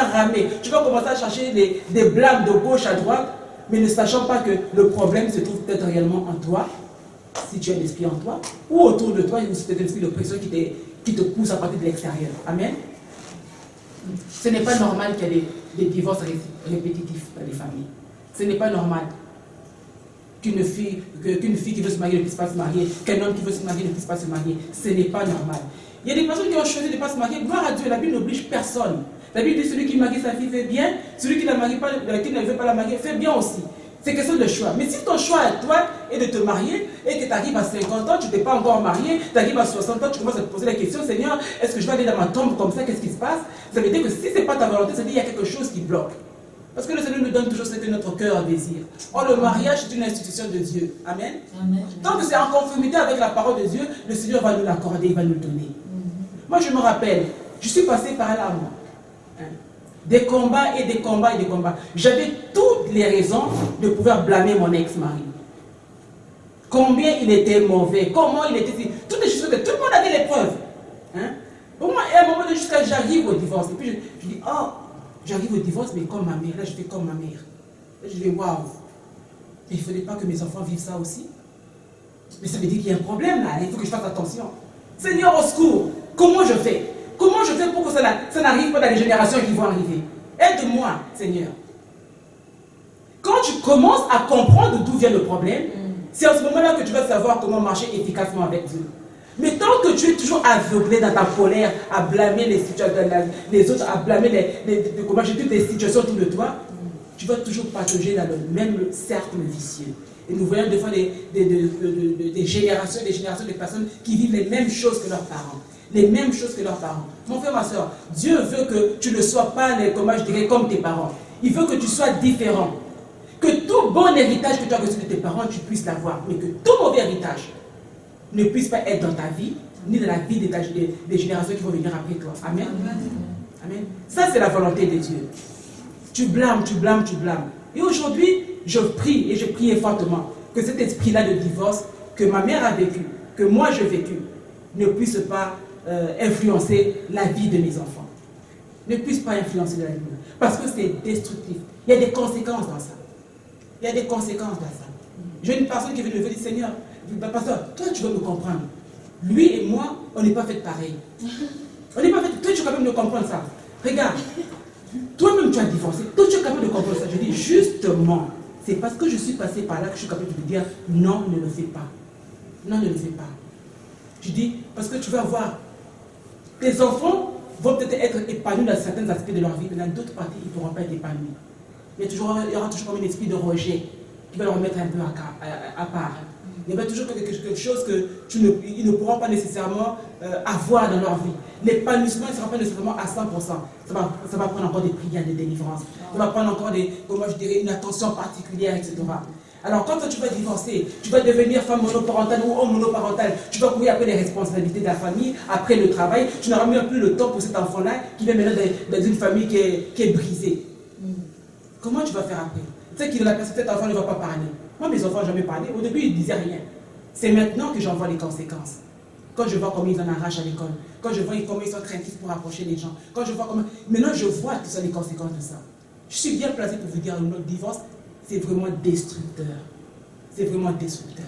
ramer. Tu vas commencer à chercher des blâmes de gauche à droite, mais ne sachant pas que le problème se trouve peut-être réellement en toi, si tu as l'esprit en toi, ou autour de toi, il y a peut-être un esprit de pression qui te pousse à partir de l'extérieur. Amen. Ce n'est pas normal qu'il y ait des divorces répétitifs dans les familles. Ce n'est pas normal qu'une fille qui veut se marier ne puisse pas se marier, qu'un homme qui veut se marier ne puisse pas se marier. Ce n'est pas normal. Il y a des personnes qui ont choisi de ne pas se marier. Gloire à Dieu, la Bible n'oblige personne. La Bible dit celui qui marie sa fille fait bien, celui qui ne veut pas la marier fait bien aussi. C'est question de choix. Mais si ton choix à toi est de te marier et que tu arrives à 50 ans, tu ne t'es pas encore marié, tu arrives à 60 ans, tu commences à te poser la question, Seigneur, est-ce que je vais aller dans ma tombe comme ça, qu'est-ce qui se passe? Ça veut dire que si ce n'est pas ta volonté, ça veut dire qu'il y a quelque chose qui bloque. Parce que le Seigneur nous donne toujours ce que notre cœur désire. Or, le mariage est une institution de Dieu. Amen. Amen. Tant que c'est en conformité avec la parole de Dieu, le Seigneur va nous l'accorder, il va nous le donner. Moi, je me rappelle, je suis passé par là, moi. Des combats et des combats et des combats. J'avais toutes les raisons de pouvoir blâmer mon ex-mari. Combien il était mauvais, comment il était... Toutes les choses que tout le monde avait les preuves. Pour moi, à un moment donné, jusqu'à j'arrive au divorce. Et puis je dis, oh, j'arrive au divorce, mais comme ma mère. Là, je fais comme ma mère. Là, je dis, waouh. Mais il ne fallait pas que mes enfants vivent ça aussi. Mais ça veut dire qu'il y a un problème là. Il faut que je fasse attention. Seigneur, au secours. Comment je fais? Comment je fais pour que ça n'arrive pas dans les générations qui vont arriver? Aide-moi, Seigneur. Quand tu commences à comprendre d'où vient le problème, c'est en ce moment-là que tu vas savoir comment marcher efficacement avec Dieu. Mais tant que tu es toujours aveuglé dans ta colère, à blâmer les autres, à blâmer toutes les situations autour de toi, tu vas toujours patauger dans le même cercle vicieux. Et nous voyons des fois des générations de personnes qui vivent les mêmes choses que leurs parents. Les mêmes choses que leurs parents. Mon frère, ma soeur, Dieu veut que tu ne sois pas, comme tes parents. Il veut que tu sois différent. Que tout bon héritage que tu as reçu de tes parents, tu puisses l'avoir. Mais que tout mauvais héritage ne puisse pas être dans ta vie, ni dans la vie des générations qui vont venir après toi. Amen. Amen. Ça, c'est la volonté de Dieu. Tu blâmes. Et aujourd'hui, je prie, et je priais fortement, que cet esprit-là de divorce, que ma mère a vécu, que moi j'ai vécu, ne puisse pas influencer la vie de mes enfants. Ne puisse pas influencer la vie. Parce que c'est destructif. Il y a des conséquences dans ça. J'ai une personne qui est venue me dire, Seigneur, pasteur, toi tu vas me comprendre. Lui et moi, on n'est pas fait pareil. On n'est pas fait. Toi tu es capable de comprendre ça. Regarde, toi-même tu as divorcé. Toi tu es capable de comprendre ça. Je dis, justement, c'est parce que je suis passé par là que je suis capable de te dire, non, ne le fais pas. Non, ne le fais pas. Je dis, parce que tu vas voir, tes enfants vont peut-être être épanouis dans certains aspects de leur vie, mais dans d'autres parties, ils ne pourront pas être épanouis. Il y aura toujours comme un esprit de rejet qui va leur mettre un peu à part. Il y aura toujours quelque chose qu'ils ne pourront pas nécessairement avoir dans leur vie. L'épanouissement ne sera pas nécessairement à 100%. Ça va prendre encore des prières de délivrance. Ça va prendre encore une attention particulière, etc. Alors quand tu vas divorcer, tu vas devenir femme monoparentale ou homme monoparental, tu vas courir après les responsabilités de la famille, après le travail, tu n'auras même plus le temps pour cet enfant-là qui vient maintenant dans une famille qui est brisée. Comment tu vas faire après? Tu sais qu'il a cet enfant ne va pas parler. Moi, mes enfants n'ont jamais parlé. Au début, ils ne disaient rien. C'est maintenant que j'en vois les conséquences. Quand je vois comment ils en arrachent à l'école, quand je vois comment ils sont craintifs pour approcher les gens, quand je vois comment... Maintenant, je vois que ce sont les conséquences de ça. Je suis bien placé pour vous dire, notre divorce, c'est vraiment destructeur. C'est vraiment destructeur.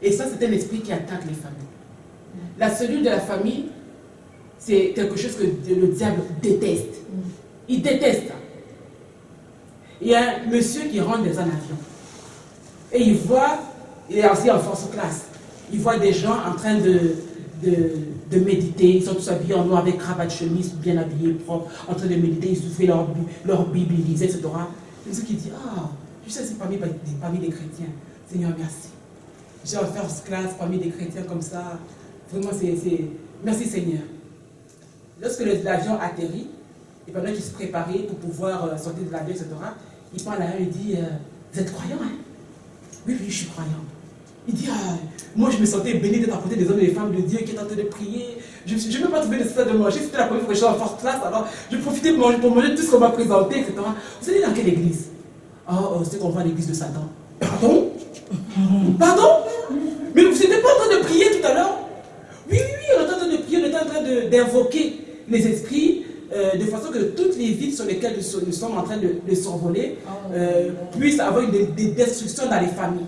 Et ça, c'est un esprit qui attaque les familles. La cellule de la famille, c'est quelque chose que le diable déteste. Il déteste ça. Il y a un monsieur qui rentre dans un avion. Et il voit, il est aussi en force classe, il voit des gens en train de méditer, ils sont tous habillés en noir avec cravate, chemise, bien habillés, propres, en train de méditer, ils ouvraient leur Bible, ils lisaient, etc. Et ceux qui disent, ah, je sais, c'est parmi les chrétiens. Seigneur, merci. J'ai en first class parmi des chrétiens comme ça. Vraiment, c'est... Merci Seigneur. Lorsque l'avion atterrit, et pendant qu'il se préparait pour pouvoir sortir de l'avion, etc., il parle à un et dit, vous êtes croyant, hein? Oui, oui, je suis croyant. Il dit, ah, moi je me sentais béni d'être à côté des hommes et des femmes de Dieu qui étaient en train de prier. Je ne même pas trouvé nécessaire de manger, c'était la première fois que je suis en forte classe, alors je profitais pour manger tout ce qu'on m'a présenté, etc. Vous allez dans quelle église? Oh, c'est qu'on va à l'église de Satan. Pardon? Pardon? Mais vous n'étiez pas en train de prier tout à l'heure? Oui, oui, oui, on est en train de prier, on est en train d'invoquer les esprits, de façon que toutes les villes sur lesquelles nous sommes en train de s'envoler puissent avoir des destructions dans les familles.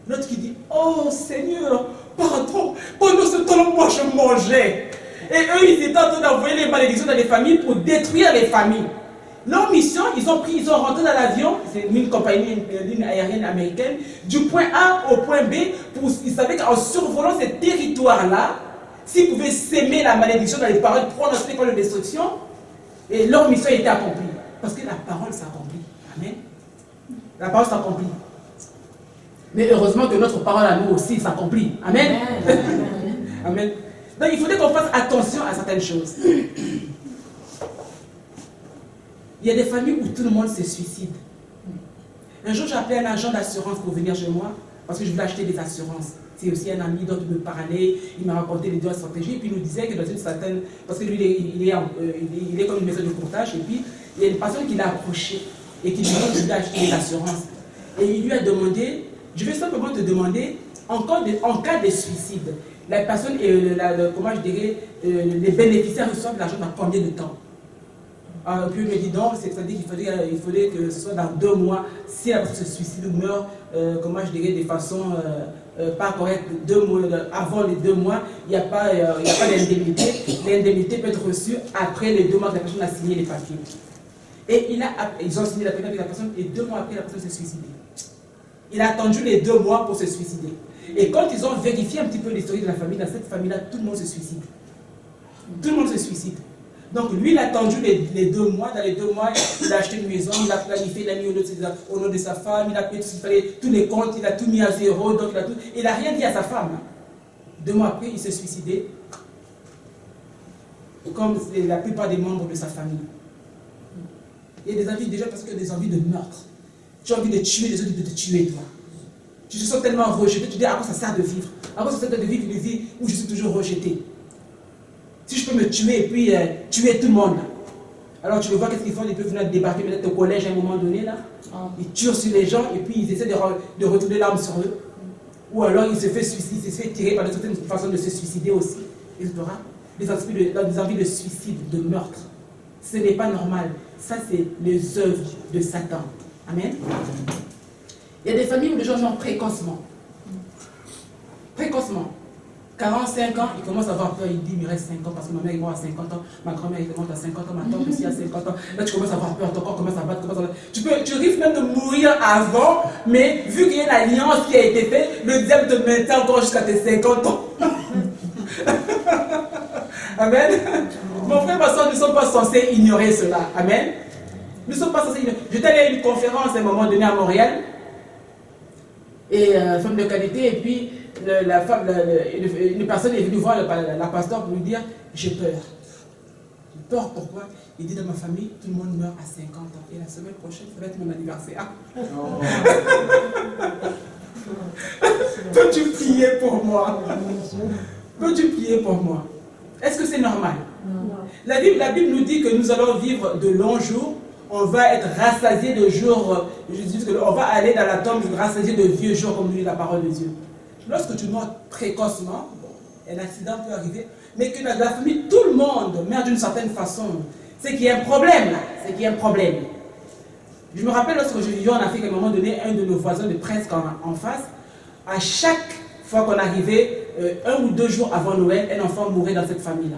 L'autre qui dit, oh Seigneur, pardon, pendant ce temps-là, moi je mangeais. Et eux, ils étaient en train d'envoyer les malédictions dans les familles pour détruire les familles. Leur mission, ils ont rentré dans l'avion, c'est une compagnie, une ligne aérienne américaine, du point A au point B, ils savaient qu'en survolant ces territoires-là, s'ils pouvaient s'aimer la malédiction dans les paroles prononcées par la destruction, et leur mission était accomplie. Parce que la parole s'accomplit. Amen. La parole s'accomplit. Mais heureusement que notre parole à nous aussi s'accomplit. Amen. Amen. Donc il faudrait qu'on fasse attention à certaines choses. Il y a des familles où tout le monde se suicide. Un jour, j'ai appelé un agent d'assurance pour venir chez moi parce que je voulais acheter des assurances. C'est aussi un ami dont il me parlait, il m'a raconté les deux stratégies, et puis il nous disait que dans une certaine... Parce que lui, il est comme une maison de courtage, et puis il y a une personne qui l'a approché et qui lui a dit qu'il voulait acheter des assurances. Et il lui a demandé, je vais simplement te demander, en cas de suicide, la personne, comment je dirais, les bénéficiaires reçoivent l'argent dans combien de temps? Puis il me dit non, c'est-à-dire qu'il fallait que ce soit dans 2 mois. Si la personne se suicide ou meurt, comment je dirais, de façon pas correcte, avant les 2 mois, il n'y a pas d'indemnité. L'indemnité peut être reçue après les 2 mois que la personne a signé les papiers. Et ils ont signé la papier avec la personne et 2 mois après, la personne s'est suicidée. Il a attendu les 2 mois pour se suicider. Et quand ils ont vérifié un petit peu l'historique de la famille, dans cette famille-là, tout le monde se suicide. Tout le monde se suicide. Donc lui, il a attendu les 2 mois. Dans les 2 mois, il a acheté une maison, il a planifié, il a mis au nom de sa femme, il a payé tout ce qu'il fallait, tous les comptes, il a tout mis à zéro, donc il n'a rien dit à sa femme. 2 mois après, il s'est suicidé, comme la plupart des membres de sa famille. Il y a des envies, déjà parce qu'il y a des envies de meurtre. Tu as envie de tuer les autres, de te tuer toi. Tu te sens tellement rejeté, tu te dis à quoi ça sert de vivre? À quoi ça sert de vivre une vie où je suis toujours rejeté? Si je peux me tuer et puis tuer tout le monde. Alors tu le vois, qu'est-ce qu'ils font? Ils peuvent venir débarquer peut-être au collège à un moment donné là. Ils tuent sur les gens et puis ils essaient de retourner l'arme sur eux. Ou alors il se fait suicider, il se fait tirer par une certaine façon de se suicider aussi. Etc. Des envies de suicide, de meurtre. Ce n'est pas normal. Ça, c'est les œuvres de Satan. Amen. Il y a des familles où les gens meurent précocement. Précocement. 45 ans, il commence à avoir peur, il dit, il me reste 5 ans, parce que ma mère est morte à 50 ans, ma grand-mère est morte à 50 ans, ma tante aussi à 50 ans. Là, tu commences à avoir peur, ton corps commence à battre, tu risques même de mourir avant, mais vu qu'il y a une alliance qui a été faite, le diable te maintient encore jusqu'à tes 50 ans. Amen. Mon frère, ma soeur, nous ne sommes pas censés ignorer cela. Amen. Nous ne sommes pas censés ignorer. J'étais allé à une conférence à un moment donné à Montréal, et femme de qualité, et puis une personne est venue voir la pasteur pour lui dire, j'ai peur. peur, pourquoi? Il dit dans ma famille, tout le monde meurt à 50 ans. Et la semaine prochaine, ça va être mon anniversaire. Peux-tu prier pour moi? Peux-tu prier pour moi? Est-ce que c'est normal? La Bible nous dit que nous allons vivre de longs jours. On va être rassasié de jours. On va aller dans la tombe rassasié de vieux jours, comme nous dit la parole de Dieu. Lorsque tu meurs précocement, un accident peut arriver, mais que dans la famille, tout le monde meurt d'une certaine façon. C'est qu'il y a un problème là. C'est qu'il y a un problème. Je me rappelle lorsque je vivais en Afrique, à un moment donné, un de nos voisins de presque en face, à chaque fois qu'on arrivait, 1 ou 2 jours avant Noël, un enfant mourait dans cette famille-là.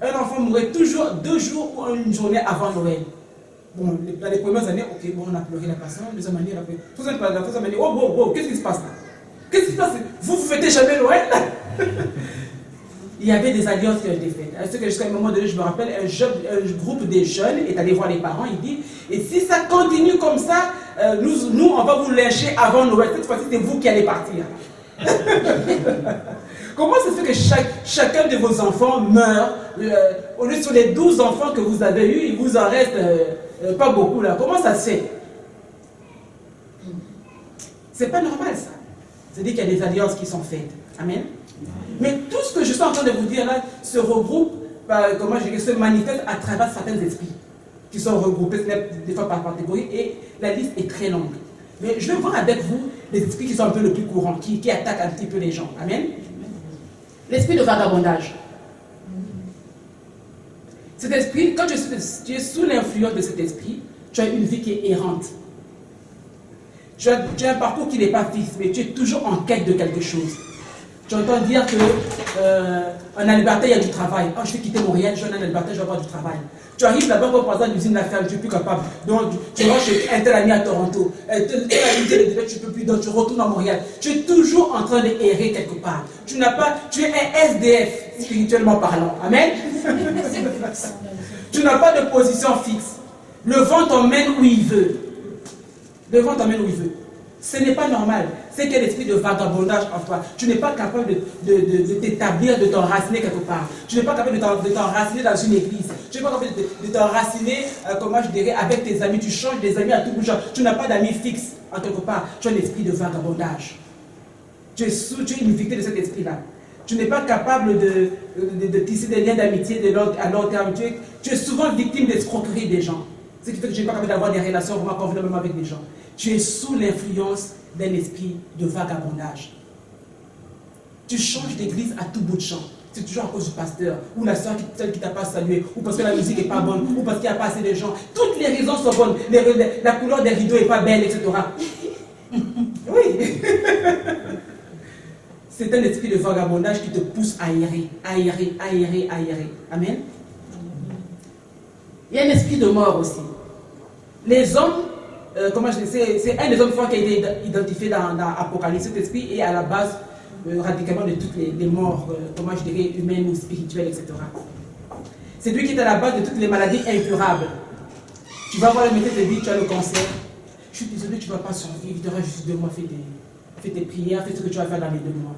Un enfant mourait toujours 2 jours ou une journée avant Noël. Bon, dans les premières années, ok, bon, on a pleuré la personne, la deuxième année, on a pleuré. La troisième année, oh, qu'est-ce qui se passe là? Qu'est-ce qui se passe? Vous fêtez jamais Noël? Il y avait des alliances qui ont été faites. Jusqu'à un moment donné, je me rappelle, un groupe des jeunes est allé voir les parents, il dit, et si ça continue comme ça, nous, on va vous lyncher avant Noël. Cette fois-ci, c'est vous qui allez partir. Comment ça se fait que chacun de vos enfants meurt? Au lieu sur les 12 enfants que vous avez eus, il vous en reste pas beaucoup là. Comment ça se fait? C'est pas normal ça. C'est-à-dire qu'il y a des alliances qui sont faites. Amen. Mais tout ce que je suis en train de vous dire là se regroupe, comment je dis, se manifeste à travers certains esprits qui sont regroupés des fois par catégorie, et la liste est très longue. Mais je vais voir avec vous les esprits qui sont un peu le plus courants, qui attaquent un petit peu les gens. Amen. L'esprit de vagabondage. Cet esprit, quand tu es sous l'influence de cet esprit, tu as une vie qui est errante. Tu as un parcours qui n'est pas fixe, mais tu es toujours en quête de quelque chose. Tu entends dire qu'en Alberta, il y a du travail. Oh, je vais quitter Montréal, je vais en Alberta, je vais avoir du travail. Tu arrives là-bas, comme par exemple, l'usine de la ferme, tu n'es plus capable. Donc, tu vas chez un tel ami à Toronto. Tu ne peux plus, donc tu retournes à Montréal. Tu es toujours en train d'errer quelque part. Tu es un SDF, spirituellement parlant. Amen. Tu n'as pas de position fixe. Le vent t'emmène où il veut. Le vent t'emmène où il veut. Ce n'est pas normal. C'est qu'il y a l'esprit de vagabondage en toi. Tu n'es pas capable de t'établir, de t'enraciner quelque part. Tu n'es pas capable de t'enraciner dans une église. Tu n'es pas capable de t'enraciner, comment je dirais, avec tes amis. Tu changes des amis à tout bout de champ. Tu n'as pas d'amis fixes en quelque part. Tu as un esprit de vagabondage. Tu es une victime de cet esprit-là. Tu n'es pas capable de tisser des liens d'amitié à long terme. Tu es souvent victime d'escroquerie des gens. Ce qui fait que je n'ai pas capable d'avoir des relations vraiment convenables avec des gens. Tu es sous l'influence d'un esprit de vagabondage. Tu changes d'église à tout bout de champ. C'est toujours à cause du pasteur, ou la soeur qui ne t'a pas salué, ou parce que la musique n'est pas bonne, ou parce qu'il n'y a pas assez de gens. Toutes les raisons sont bonnes. La couleur des rideaux n'est pas belle, etc. Oui. C'est un esprit de vagabondage qui te pousse à errer. Amen. Il y a un esprit de mort aussi. Les hommes, c'est un des hommes forts qui a été identifié dans l'Apocalypse. Cet esprit est à la base radicalement de toutes les morts, comment je dirais, humaines ou spirituelles, etc. C'est lui qui est à la base de toutes les maladies incurables. Tu vas voir le médecin te dit, tu as le cancer. Je suis désolé, tu ne vas pas survivre, tu auras juste 2 mois, fais tes prières, fais ce que tu vas faire dans les 2 mois.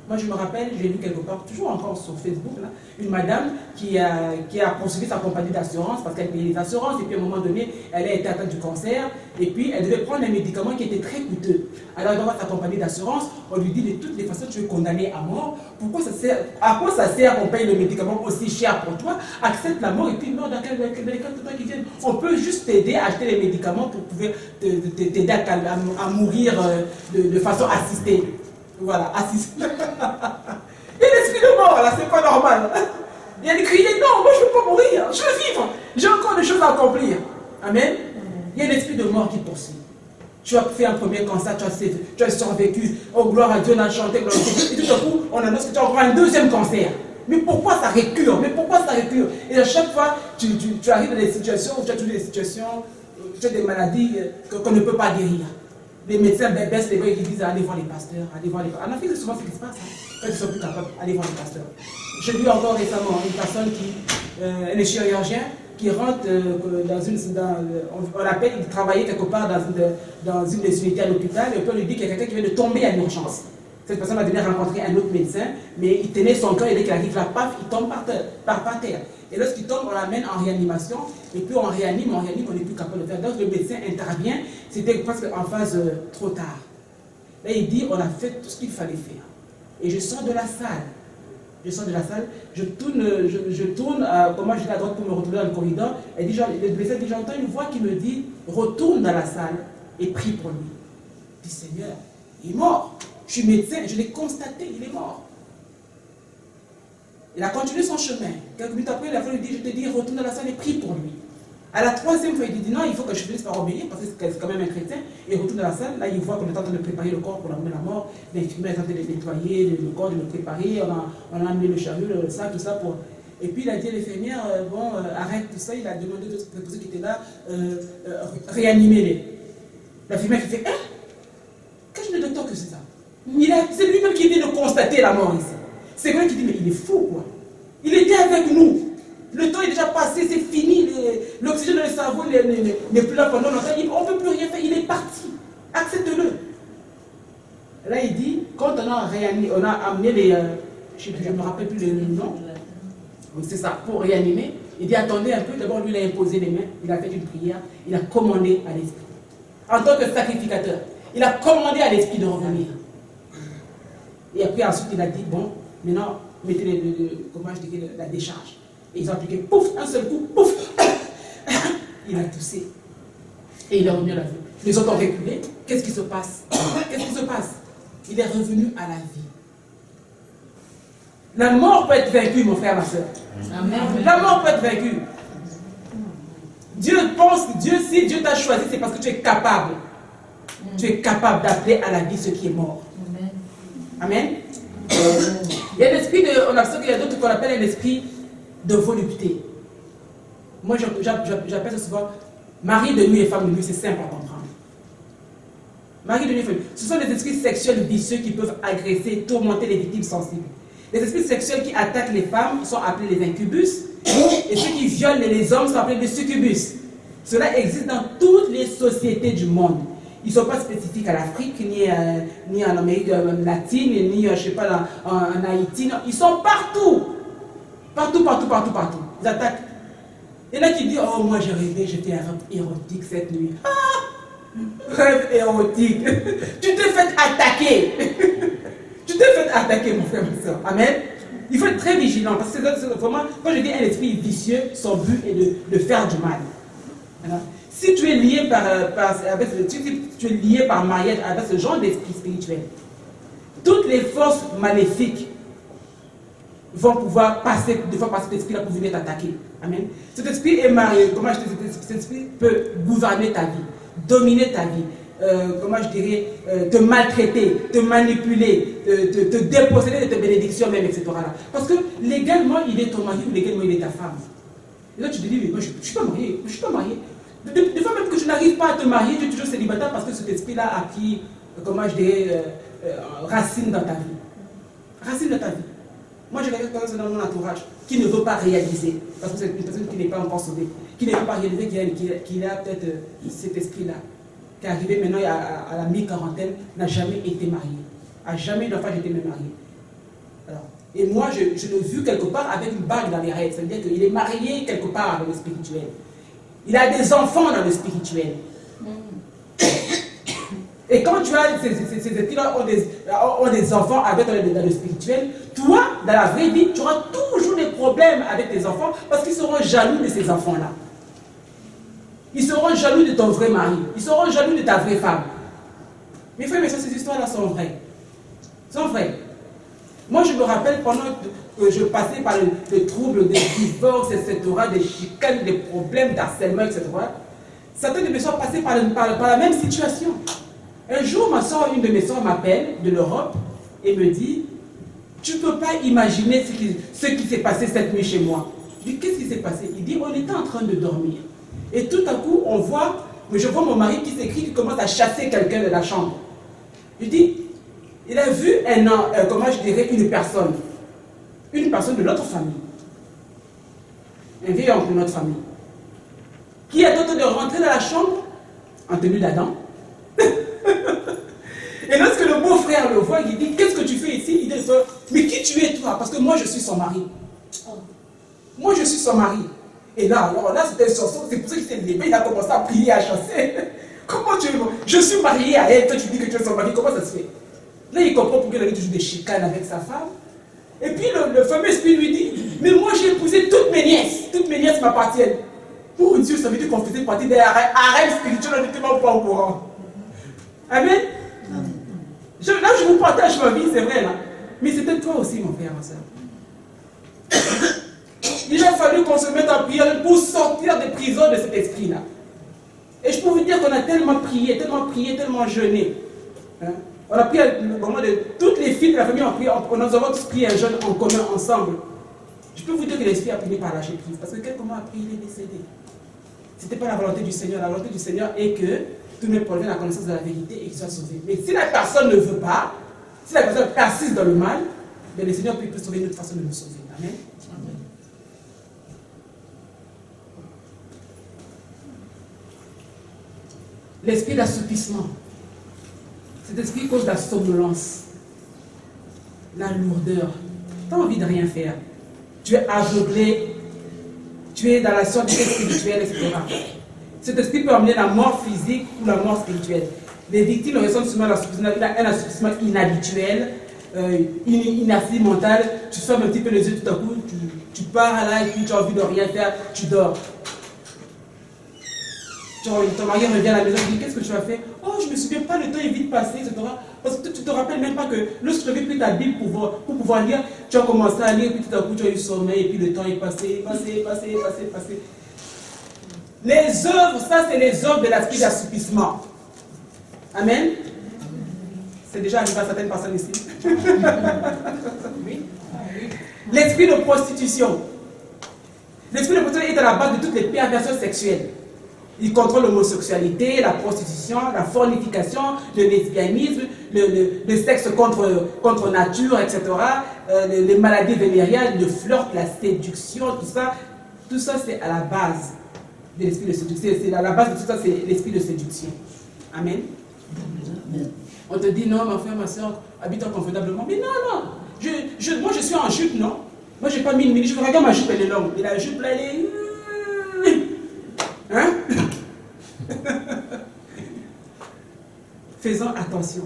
Moi, je me rappelle, j'ai lu quelque part, toujours encore sur Facebook, là, une madame qui a poursuivi sa compagnie d'assurance parce qu'elle payait les assurances, et puis à un moment donné, elle a été atteinte du cancer, et puis elle devait prendre un médicament qui était très coûteux. Alors, dans sa compagnie d'assurance, on lui dit de toutes les façons, tu es condamné à mort. À quoi ça sert qu'on paye le médicament aussi cher pour toi? Accepte la mort et puis meurs dans les cas de toi qui viennent. On peut juste t'aider à acheter les médicaments pour pouvoir t'aider à mourir de façon assistée. Voilà, assistée. Il y a l'esprit de mort là, c'est pas normal. Il y a des crier, non, moi je ne veux pas mourir, je veux vivre, j'ai encore des choses à accomplir. Amen. Il y a l'esprit de mort qui poursuit. Tu as fait un premier cancer, tu as survécu, oh gloire à Dieu, on a chanté, gloire à Dieu. Et tout à coup, on annonce que tu as encore un 2e cancer. Mais pourquoi ça récure? Et à chaque fois, tu arrives dans des situations où tu as toujours des situations, tu as des maladies qu'on ne peut pas guérir. Les médecins baissent les bras et ils disent allez voir les pasteurs, allez voir les pasteurs. En Afrique, c'est souvent ce qui se passe. Quand ils ne sont plus capables, allez voir les pasteurs. J'ai vu encore récemment une personne elle est chirurgien, qui rentre on l'appelle, il travaillait quelque part dans une des unités à l'hôpital, et puis on lui dit qu'il y a quelqu'un qui vient de tomber à l'urgence. Cette personne va venir rencontrer un autre médecin, mais il tenait son cœur et dès qu'il arrive là, paf, il tombe par terre. Et lorsqu'il tombe, on l'amène en réanimation, et puis on réanime, on n'est plus capable de faire. Donc le médecin intervient, c'était presque en phase trop tard. Là, il dit, on a fait tout ce qu'il fallait faire. Et je sors de la salle. Je tourne, comment je vais à droite pour me retrouver dans le corridor, et dit, le médecin dit, j'entends une voix qui me dit, retourne dans la salle et prie pour lui. Je dis, Seigneur, il est mort. Je suis médecin, je l'ai constaté, il est mort. Il a continué son chemin. Quelques minutes après, il a fallu lui dire, je te dis, retourne dans la salle et prie pour lui. À la troisième fois, il dit, non, il faut que je finisse par obéir, parce que c'est quand même un chrétien. Il retourne dans la salle, là, il voit qu'on est en train de préparer le corps pour l'amener à la mort. L'infirmière est en train de nettoyer le corps, de le préparer. On a amené le chariot, ça, tout ça pour... Et puis il a dit à l'infirmière, bon, arrête tout ça. Il a demandé aux autres préposés qui étaient là, réanimer-les. L'infirmière qui fait, hein? Quel genre de docteur que c'est ça? C'est lui-même qui vient de constater la mort ici. C'est vrai qui dit, mais il est fou, quoi. Il était avec nous. Le temps est déjà passé, c'est fini. L'oxygène dans le cerveau n'est plus là pendant longtemps. On ne peut plus rien faire, il est parti. Accepte-le. Là, il dit, quand on a amené les... je ne me rappelle plus le nom. C'est ça, pour réanimer. Il dit, attendez un peu. D'abord, lui, il a imposé les mains. Il a fait une prière. Il a commandé à l'esprit. En tant que sacrificateur, il a commandé à l'esprit de revenir. Et après, ensuite, il a dit, bon, maintenant, mettez comment je dirais, la décharge. Et ils ont appliqué, pouf, un seul coup, pouf. Il a toussé. Et il est revenu à la vie. Les autres ont reculé. Qu'est-ce qui se passe? Qu'est-ce qui se passe? Il est revenu à la vie. La mort peut être vaincue, mon frère, ma soeur. Amen. La mort peut être vaincue. Dieu pense, si Dieu t'a choisi, c'est parce que tu es capable. Tu es capable d'appeler à la vie ce qui est mort. Amen. Il y a l'esprit de, on a qu'il y a d'autres qu'on appelle un esprit de volupté. Moi, j'appelle ça souvent mari de nuit et femme de nuit, c'est simple à comprendre. Mari de nuit et femme de nuit. Ce sont des esprits sexuels vicieux qui peuvent agresser, tourmenter les victimes sensibles. Les esprits sexuels qui attaquent les femmes sont appelés les incubus, et ceux qui violent les hommes sont appelés les succubus. Cela existe dans toutes les sociétés du monde. Ils ne sont pas spécifiques à l'Afrique, ni en Amérique latine, ni je sais pas, en Haïti. Non. Ils sont partout. Partout. Ils attaquent. Il y en a qui disent, oh, moi j'ai rêvé, j'étais un rêve érotique cette nuit. Ah, rêve érotique. Tu t'es fait attaquer. Tu t'es fait attaquer, mon frère, ma soeur. Amen. Il faut être très vigilant. Parce que c'est vraiment, quand je dis un esprit vicieux, son but est de faire du mal. Alors, si tu es lié tu es lié par mariage avec ce genre d'esprit spirituel, toutes les forces maléfiques vont pouvoir passer cet esprit-là pour venir t'attaquer. Amen. Cet esprit est marié. Comment je dis, cet esprit peut gouverner ta vie, dominer ta vie. Comment je dirais, te maltraiter, te manipuler, te déposséder de tes bénédictions même, etc. Parce que légalement, il est ton mari ou légalement, il est ta femme. Et là, tu te dis, mais moi, je ne suis pas marié, je ne suis pas marié. Des fois même que je n'arrive pas à te marier, tu es toujours célibataire parce que cet esprit-là a pris, comment je dirais, racine dans ta vie. Racine dans ta vie. Moi, j'ai quelqu'un dans mon entourage qui ne veut pas réaliser, parce que c'est une personne qui n'est pas encore sauvée, qui ne veut pas réaliser qu'il a peut-être cet esprit-là, qui est arrivé maintenant à la mi-quarantaine, n'a jamais été marié. A jamais une fois été même marié. Alors, et moi, je l'ai vu quelque part avec une bague dans les rêves. Ça veut dire qu'il est marié quelque part dans le spirituel. Il a des enfants dans le spirituel. Et quand tu as ces esprits-là ont des enfants avec dans le spirituel, toi, dans la vraie vie, tu auras toujours des problèmes avec tes enfants parce qu'ils seront jaloux de ces enfants-là. Ils seront jaloux de ton vrai mari. Ils seront jaloux de ta vraie femme. Mes frères, mais ces histoires-là sont vraies. Sont vraies. Moi, je me rappelle pendant que je passais par les troubles des divorces, etc., des chicanes, des problèmes d'harcèlement, etc., certaines de mes soeurs passaient par la même situation. Un jour, une de mes soeurs m'appelle de l'Europe et me dit, tu ne peux pas imaginer ce qui s'est passé cette nuit chez moi. Je dis, qu'est-ce qui s'est passé? Il dit, on était en train de dormir. Et tout à coup, je vois mon mari qui s'écrit, qui commence à chasser quelqu'un de la chambre. Je dis, il a vu comment je dirais, une personne de notre famille, un vieil homme de notre famille, qui est tenté de rentrer dans la chambre en tenue d'Adam. Et lorsque le beau-frère le voit, il dit, qu'est-ce que fais ici, il dit, mais qui tu es toi? Parce que moi je suis son mari. Moi je suis son mari. Et là, alors là c'était son son, c'est pour ça qu'il s'est levé, il a commencé à prier, à chanter. Comment tu es? Je suis marié à elle, toi tu dis que tu es son mari, comment ça se fait? Là il comprend pourquoi il avait toujours des chicanes avec sa femme. Et puis le fameux esprit lui dit, mais moi j'ai épousé toutes mes nièces m'appartiennent. Pour Dieu, ça veut dire qu'on faisait partie des arènes spirituelles, on n'était même pas au courant. Amen. Là je vous partage ma vie, c'est vrai là. Mais c'était toi aussi mon frère, ma soeur. Il a fallu qu'on se mette en prière pour sortir des prisons de cet esprit-là. Et je peux vous dire qu'on a tellement prié, tellement jeûné. Hein? On a prié au moment de toutes les filles de la famille, nous avons tous prié un jeûne en commun ensemble. Je peux vous dire que l'esprit a fini par lâcher prise. Parce que quelqu'un a prié, il est décédé. Ce n'était pas la volonté du Seigneur. La volonté du Seigneur est que tout le monde parvienne à la connaissance de la vérité et qu'il soit sauvé. Mais si la personne ne veut pas, si la personne persiste dans le mal, bien le Seigneur peut sauver d'une autre façon de nous sauver. Amen. L'esprit d'assoupissement. Cet esprit cause la somnolence, la lourdeur. Tu as envie de rien faire. Tu es aveuglé, tu es dans la sordidité spirituelle, etc. Cet esprit peut amener la mort physique ou la mort spirituelle. Les victimes ressentent souvent un assoupissement inhabituel, inertie mentale. Tu fermes un petit peu les yeux tout à coup, tu pars là et puis tu as envie de rien faire, tu dors. Ton mari revient à la maison et dit qu'est-ce que tu as fait? Oh, je ne me souviens pas, le temps est vite passé, etc. Parce que tu ne te rappelles même pas que lorsque tu avais pris ta Bible pour pouvoir lire, tu as commencé à lire, puis tout à coup tu as eu sommeil, et puis le temps est passé. Les œuvres, ça c'est les œuvres de l'esprit d'assoupissement. Amen. C'est déjà arrivé à certaines personnes ici. L'esprit de prostitution. L'esprit de prostitution est à la base de toutes les perversions sexuelles. Il contrôle l'homosexualité, la prostitution, la fornication, le lesbianisme, le sexe contre nature, etc. Les maladies vénériales, le flirt, la séduction, tout ça. Tout ça, c'est à la base de l'esprit de séduction. C'est à la base de tout ça, c'est l'esprit de séduction. Amen. On te dit non, mon frère, ma soeur, habite confortablement. Mais non. Moi, je suis en jupe, non? Moi, je n'ai pas mis une mini. Je regarde ma jupe, elle est longue. Et la jupe, là, elle est... Hein? Faisons attention.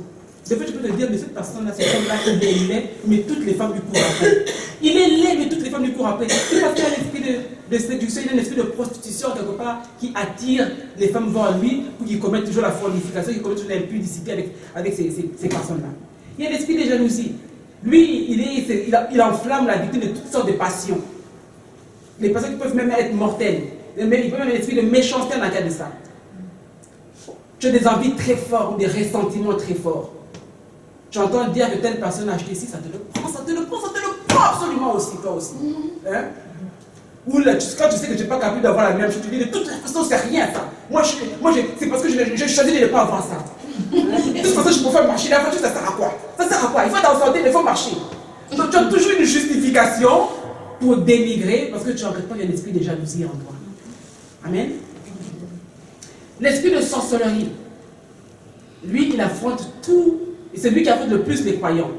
Des fois, je peux te dire, mais cette personne-là, cet homme-là, il est laid, mais toutes les femmes lui courent après. Il est laid, mais toutes les femmes lui courent après. C'est parce qu'il y a un esprit de séduction, il y a un esprit de prostitution, quelque part, qui attire les femmes vers lui, pour qu'ils commettent toujours la fornication, qu'ils commettent toujours l'impudicité avec ces personnes-là. Il y a l'esprit de jalousie. Lui, il enflamme la victime de toutes sortes de passions. Les passions qui peuvent même être mortelles. Il peut même avoir un esprit de méchanceté dans le cas de ça. Tu as des envies très fortes, des ressentiments très forts. Tu entends dire que telle personne a acheté ici, ça te le prend absolument aussi, toi aussi. Hein? Ou là, quand tu sais que tu n'es pas capable d'avoir la même chose, tu dis de toute façon, c'est rien ça. Moi c'est parce que j'ai choisi de ne pas avoir ça. De toute façon, je préfère marcher. La voiture, ça sert à quoi? Ça sert à quoi? Il faut être en santé, mais il faut marcher. Donc tu as toujours une justification pour dénigrer parce que tu ne regrettes pas qu'il y a l'esprit de jalousie en toi. Amen. L'esprit de sorcellerie, lui, il affronte tout, et c'est lui qui affronte le plus les croyants.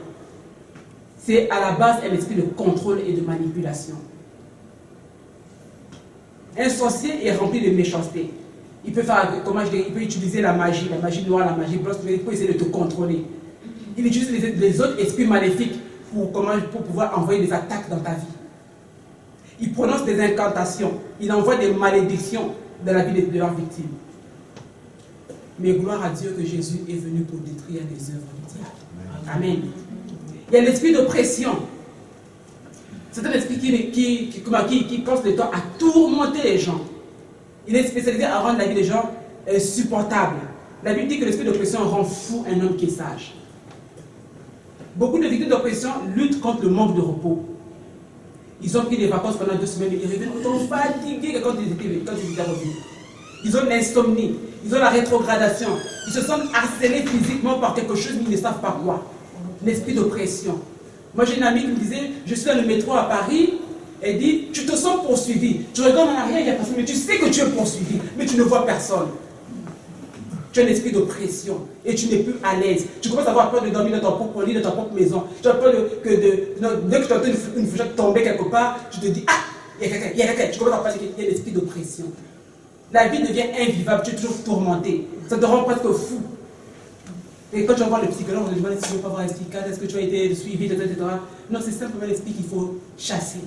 C'est à la base un esprit de contrôle et de manipulation. Un sorcier est rempli de méchanceté. Il peut utiliser la magie noire, la magie blanche, pour essayer de te contrôler. Il utilise les autres esprits maléfiques pour pouvoir envoyer des attaques dans ta vie. Il prononce des incantations, il envoie des malédictions dans la vie de leurs victimes. Mais gloire à Dieu que Jésus est venu pour détruire les œuvres du diable. Amen. Il y a l'esprit d'oppression. C'est un esprit qui passe le temps à tourmenter les gens. Il est spécialisé à rendre la vie des gens supportable. La Bible dit que l'esprit d'oppression rend fou un homme qui est sage. Beaucoup de victimes d'oppression luttent contre le manque de repos. Ils ont pris des vacances pendant 2 semaines, ils reviennent autant fatigués que quand ils étaient revenus. Ils ont l'insomnie, ils ont la rétrogradation, ils se sentent harcelés physiquement par quelque chose, mais ils ne savent pas quoi. L'esprit d'oppression. Moi j'ai une amie qui me disait, je suis dans le métro à Paris, elle dit, tu te sens poursuivi. Tu regardes en arrière, il n'y a personne, mais tu sais que tu es poursuivi, mais tu ne vois personne. tu as un esprit d'oppression et tu n'es plus à l'aise. Tu commences à avoir peur de dormir dans ton propre lit, dans ta propre maison. Tu as peur dès que tu entends une fourchette tomber quelque part, tu te dis, ah, il y a quelqu'un. Tu commences à penser qu'il y a un esprit d'oppression. La vie devient invivable, tu es toujours tourmenté. Ça te rend presque fou. Et quand tu vas voir le psychologue, on te demande si tu ne veux pas avoir un psychiatre, est-ce que tu as été suivi, etc. Non, c'est simplement l'esprit qu'il faut chasser.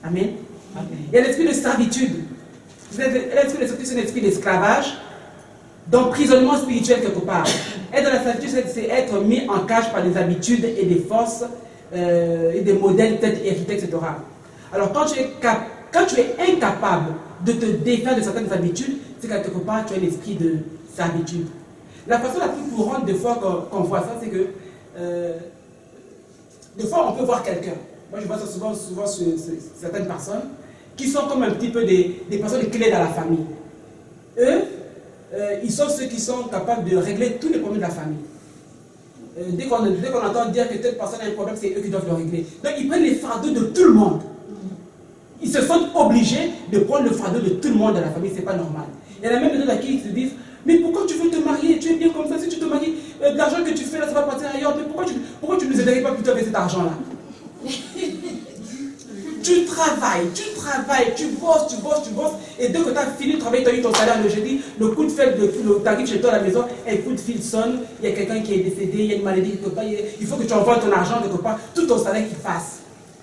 Amen. Il y a l'esprit de servitude. L'esprit de servitude, c'est un esprit d'esclavage, d'emprisonnement spirituel quelque part. Être dans la servitude, c'est être mis en cage par des habitudes et des forces et des modèles peut-être hérités, etc. Alors quand tu es incapable de te défaire de certaines habitudes, c'est qu'à quelque part tu as l'esprit de servitude. La façon la plus courante des fois qu'on voit ça, c'est que des fois on peut voir quelqu'un. Moi je vois ça souvent sur certaines personnes qui sont comme un petit peu des personnes clés dans la famille. Eux, ils sont ceux qui sont capables de régler tous les problèmes de la famille. Dès qu'on entend dire que telle personne a un problème, c'est eux qui doivent le régler. Donc ils prennent les fardeaux de tout le monde. Ils se sentent obligés de prendre le fardeau de tout le monde dans la famille, c'est pas normal. Il y en a même d'autres qui se disent, mais pourquoi tu veux te marier? Tu es bien comme ça, si tu te maries, l'argent que tu fais là, ça va partir ailleurs, mais pourquoi tu ne nous aiderais pas plutôt avec cet argent-là? Tu travailles, tu bosses, et dès que tu as fini de travailler, tu as eu ton salaire le jeudi, le coup de fil, tu arrives chez toi à la maison, un coup de fil sonne, il y a quelqu'un qui est décédé, il y a une maladie quelque part, il faut que tu envoies ton argent quelque part, tout ton salaire qui passe.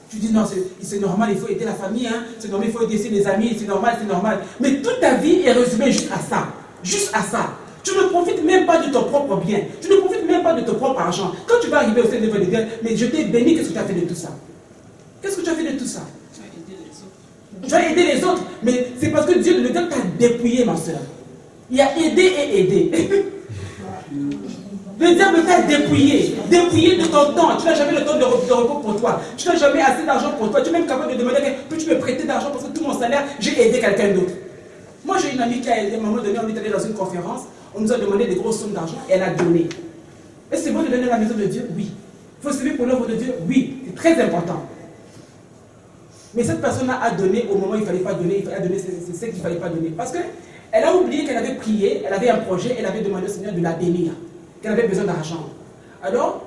Tu dis non, c'est normal, il faut aider la famille, hein, c'est normal, il faut aider les amis, c'est normal. Mais toute ta vie est résumée juste à ça. Juste à ça. Tu ne profites même pas de ton propre bien. Tu ne profites même pas de ton propre argent. Quand tu vas arriver au sein de Dieu, mais je t'ai béni, qu'est-ce que tu as fait de tout ça? Qu'est-ce que tu as fait de tout ça? Tu as aidé les autres. Mais c'est parce que Dieu t'a dépouillé, ma soeur. Il a aidé et aidé. Le diable t'a dépouillé de ton temps. Tu n'as jamais le temps de repos pour toi. Tu n'as jamais assez d'argent pour toi. Tu es même capable de demander peux-tu me prêter d'argent parce que tout mon salaire, j'ai aidé quelqu'un d'autre. Moi, j'ai une amie qui a aidé, à un moment donné, on est allé dans une conférence, on nous a demandé des grosses sommes d'argent et elle a donné. Est-ce que c'est bon de donner à la maison de Dieu? Oui. Il faut servir pour l'œuvre de Dieu? Oui. C'est très important. Mais cette personne-là a donné au moment où il ne fallait pas donner, c'est ce qu'il ne fallait pas donner. Parce qu'elle a oublié qu'elle avait prié, elle avait un projet, elle avait demandé au Seigneur de la bénir, qu'elle avait besoin d'argent. Alors,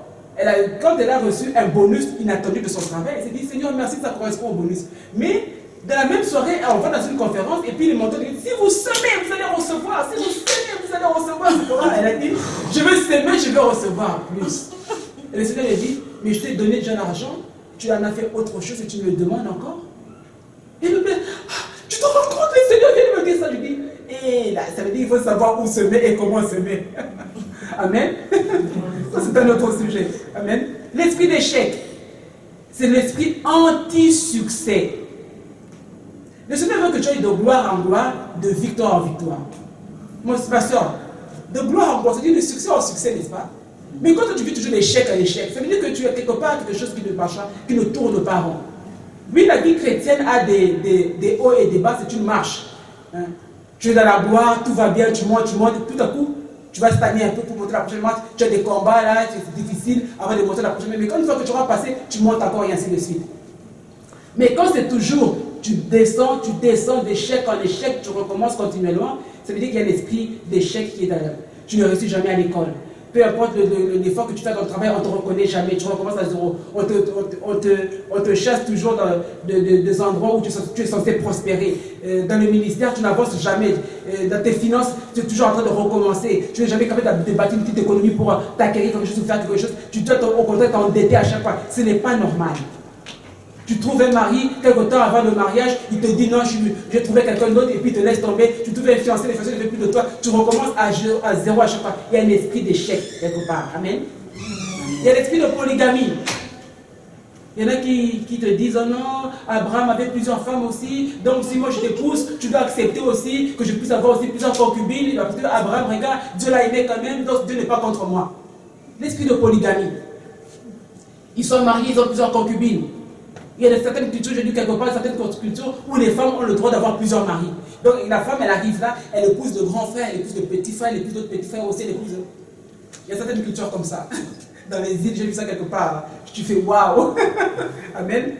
quand elle a reçu un bonus inattendu de son travail, elle s'est dit, Seigneur, merci, ça correspond au bonus. Mais dans la même soirée, on va dans une conférence, et puis le mentor dit, si vous semez, vous allez recevoir, si vous semez, vous allez recevoir. Elle a dit, je veux semer, je veux recevoir plus. Et le Seigneur lui dit, mais je t'ai donné déjà l'argent, tu en as fait autre chose et tu me le demandes encore? Et le père, tu te rends compte, le Seigneur vient de me dire ça. Je dis, et là, ça veut dire qu'il faut savoir où semer et comment semer. Amen. Ça, c'est un autre sujet. Amen. L'esprit d'échec, c'est l'esprit anti-succès. Le Seigneur veut que tu ailles de gloire en gloire, de victoire en victoire. Mon pasteur, de gloire en gloire, c'est-à-dire de succès en succès, n'est-ce pas? Mais quand tu vis toujours d'échec à échec, ça veut dire que tu as quelque part quelque chose qui ne marche pas, qui ne tourne pas rond. Oui, la vie chrétienne a des hauts et des bas, c'est une marche. Hein? Tu es dans la gloire, tout va bien, tu montes, tout à coup, tu vas stagner un peu pour monter la prochaine marche, tu as des combats là, c'est difficile avant de monter la prochaine, mais quand une fois que tu vas passer, tu montes encore et ainsi de suite. Mais quand c'est toujours, tu descends d'échec en échec, tu recommences continuellement, ça veut dire qu'il y a l'esprit d'échec qui est derrière. Tu ne réussis jamais à l'école. Peu importe l'effort que tu fais dans le travail, on ne te reconnaît jamais, tu recommences à zéro. On te chasse toujours dans des endroits où tu es censé prospérer. Dans le ministère, tu n'avances jamais. Dans tes finances, tu es toujours en train de recommencer. Tu n'es jamais capable de bâtir une petite économie pour t'acquérir quelque chose ou faire quelque chose. Tu dois au contraire t'endetter à chaque fois. Ce n'est pas normal. Tu trouves un mari, quelque temps avant le mariage, il te dit non, j'ai trouvé quelqu'un d'autre et puis il te laisse tomber. Tu trouves un fiancé, les fiancés ne veulent plus de toi. Tu recommences à zéro à chaque fois. Il y a un esprit d'échec quelque part. Amen. Il y a l'esprit de polygamie. Il y en a qui te disent oh non, Abraham avait plusieurs femmes aussi, donc si moi je t'épouse, tu dois accepter aussi que je puisse avoir aussi plusieurs concubines. Parce que Abraham, regarde, Dieu l'a aimé quand même, donc Dieu n'est pas contre moi. L'esprit de polygamie. Ils sont mariés, ils ont plusieurs concubines. Il y a certaines cultures, j'ai lu quelque part, certaines cultures où les femmes ont le droit d'avoir plusieurs maris. Donc la femme, elle arrive là, elle épouse le grand frère, elle épouse le petit frère, elle épouse d'autres petits frères aussi, elle épouse... Il y a certaines cultures comme ça. Dans les îles, j'ai vu ça quelque part. Tu fais waouh. Amen.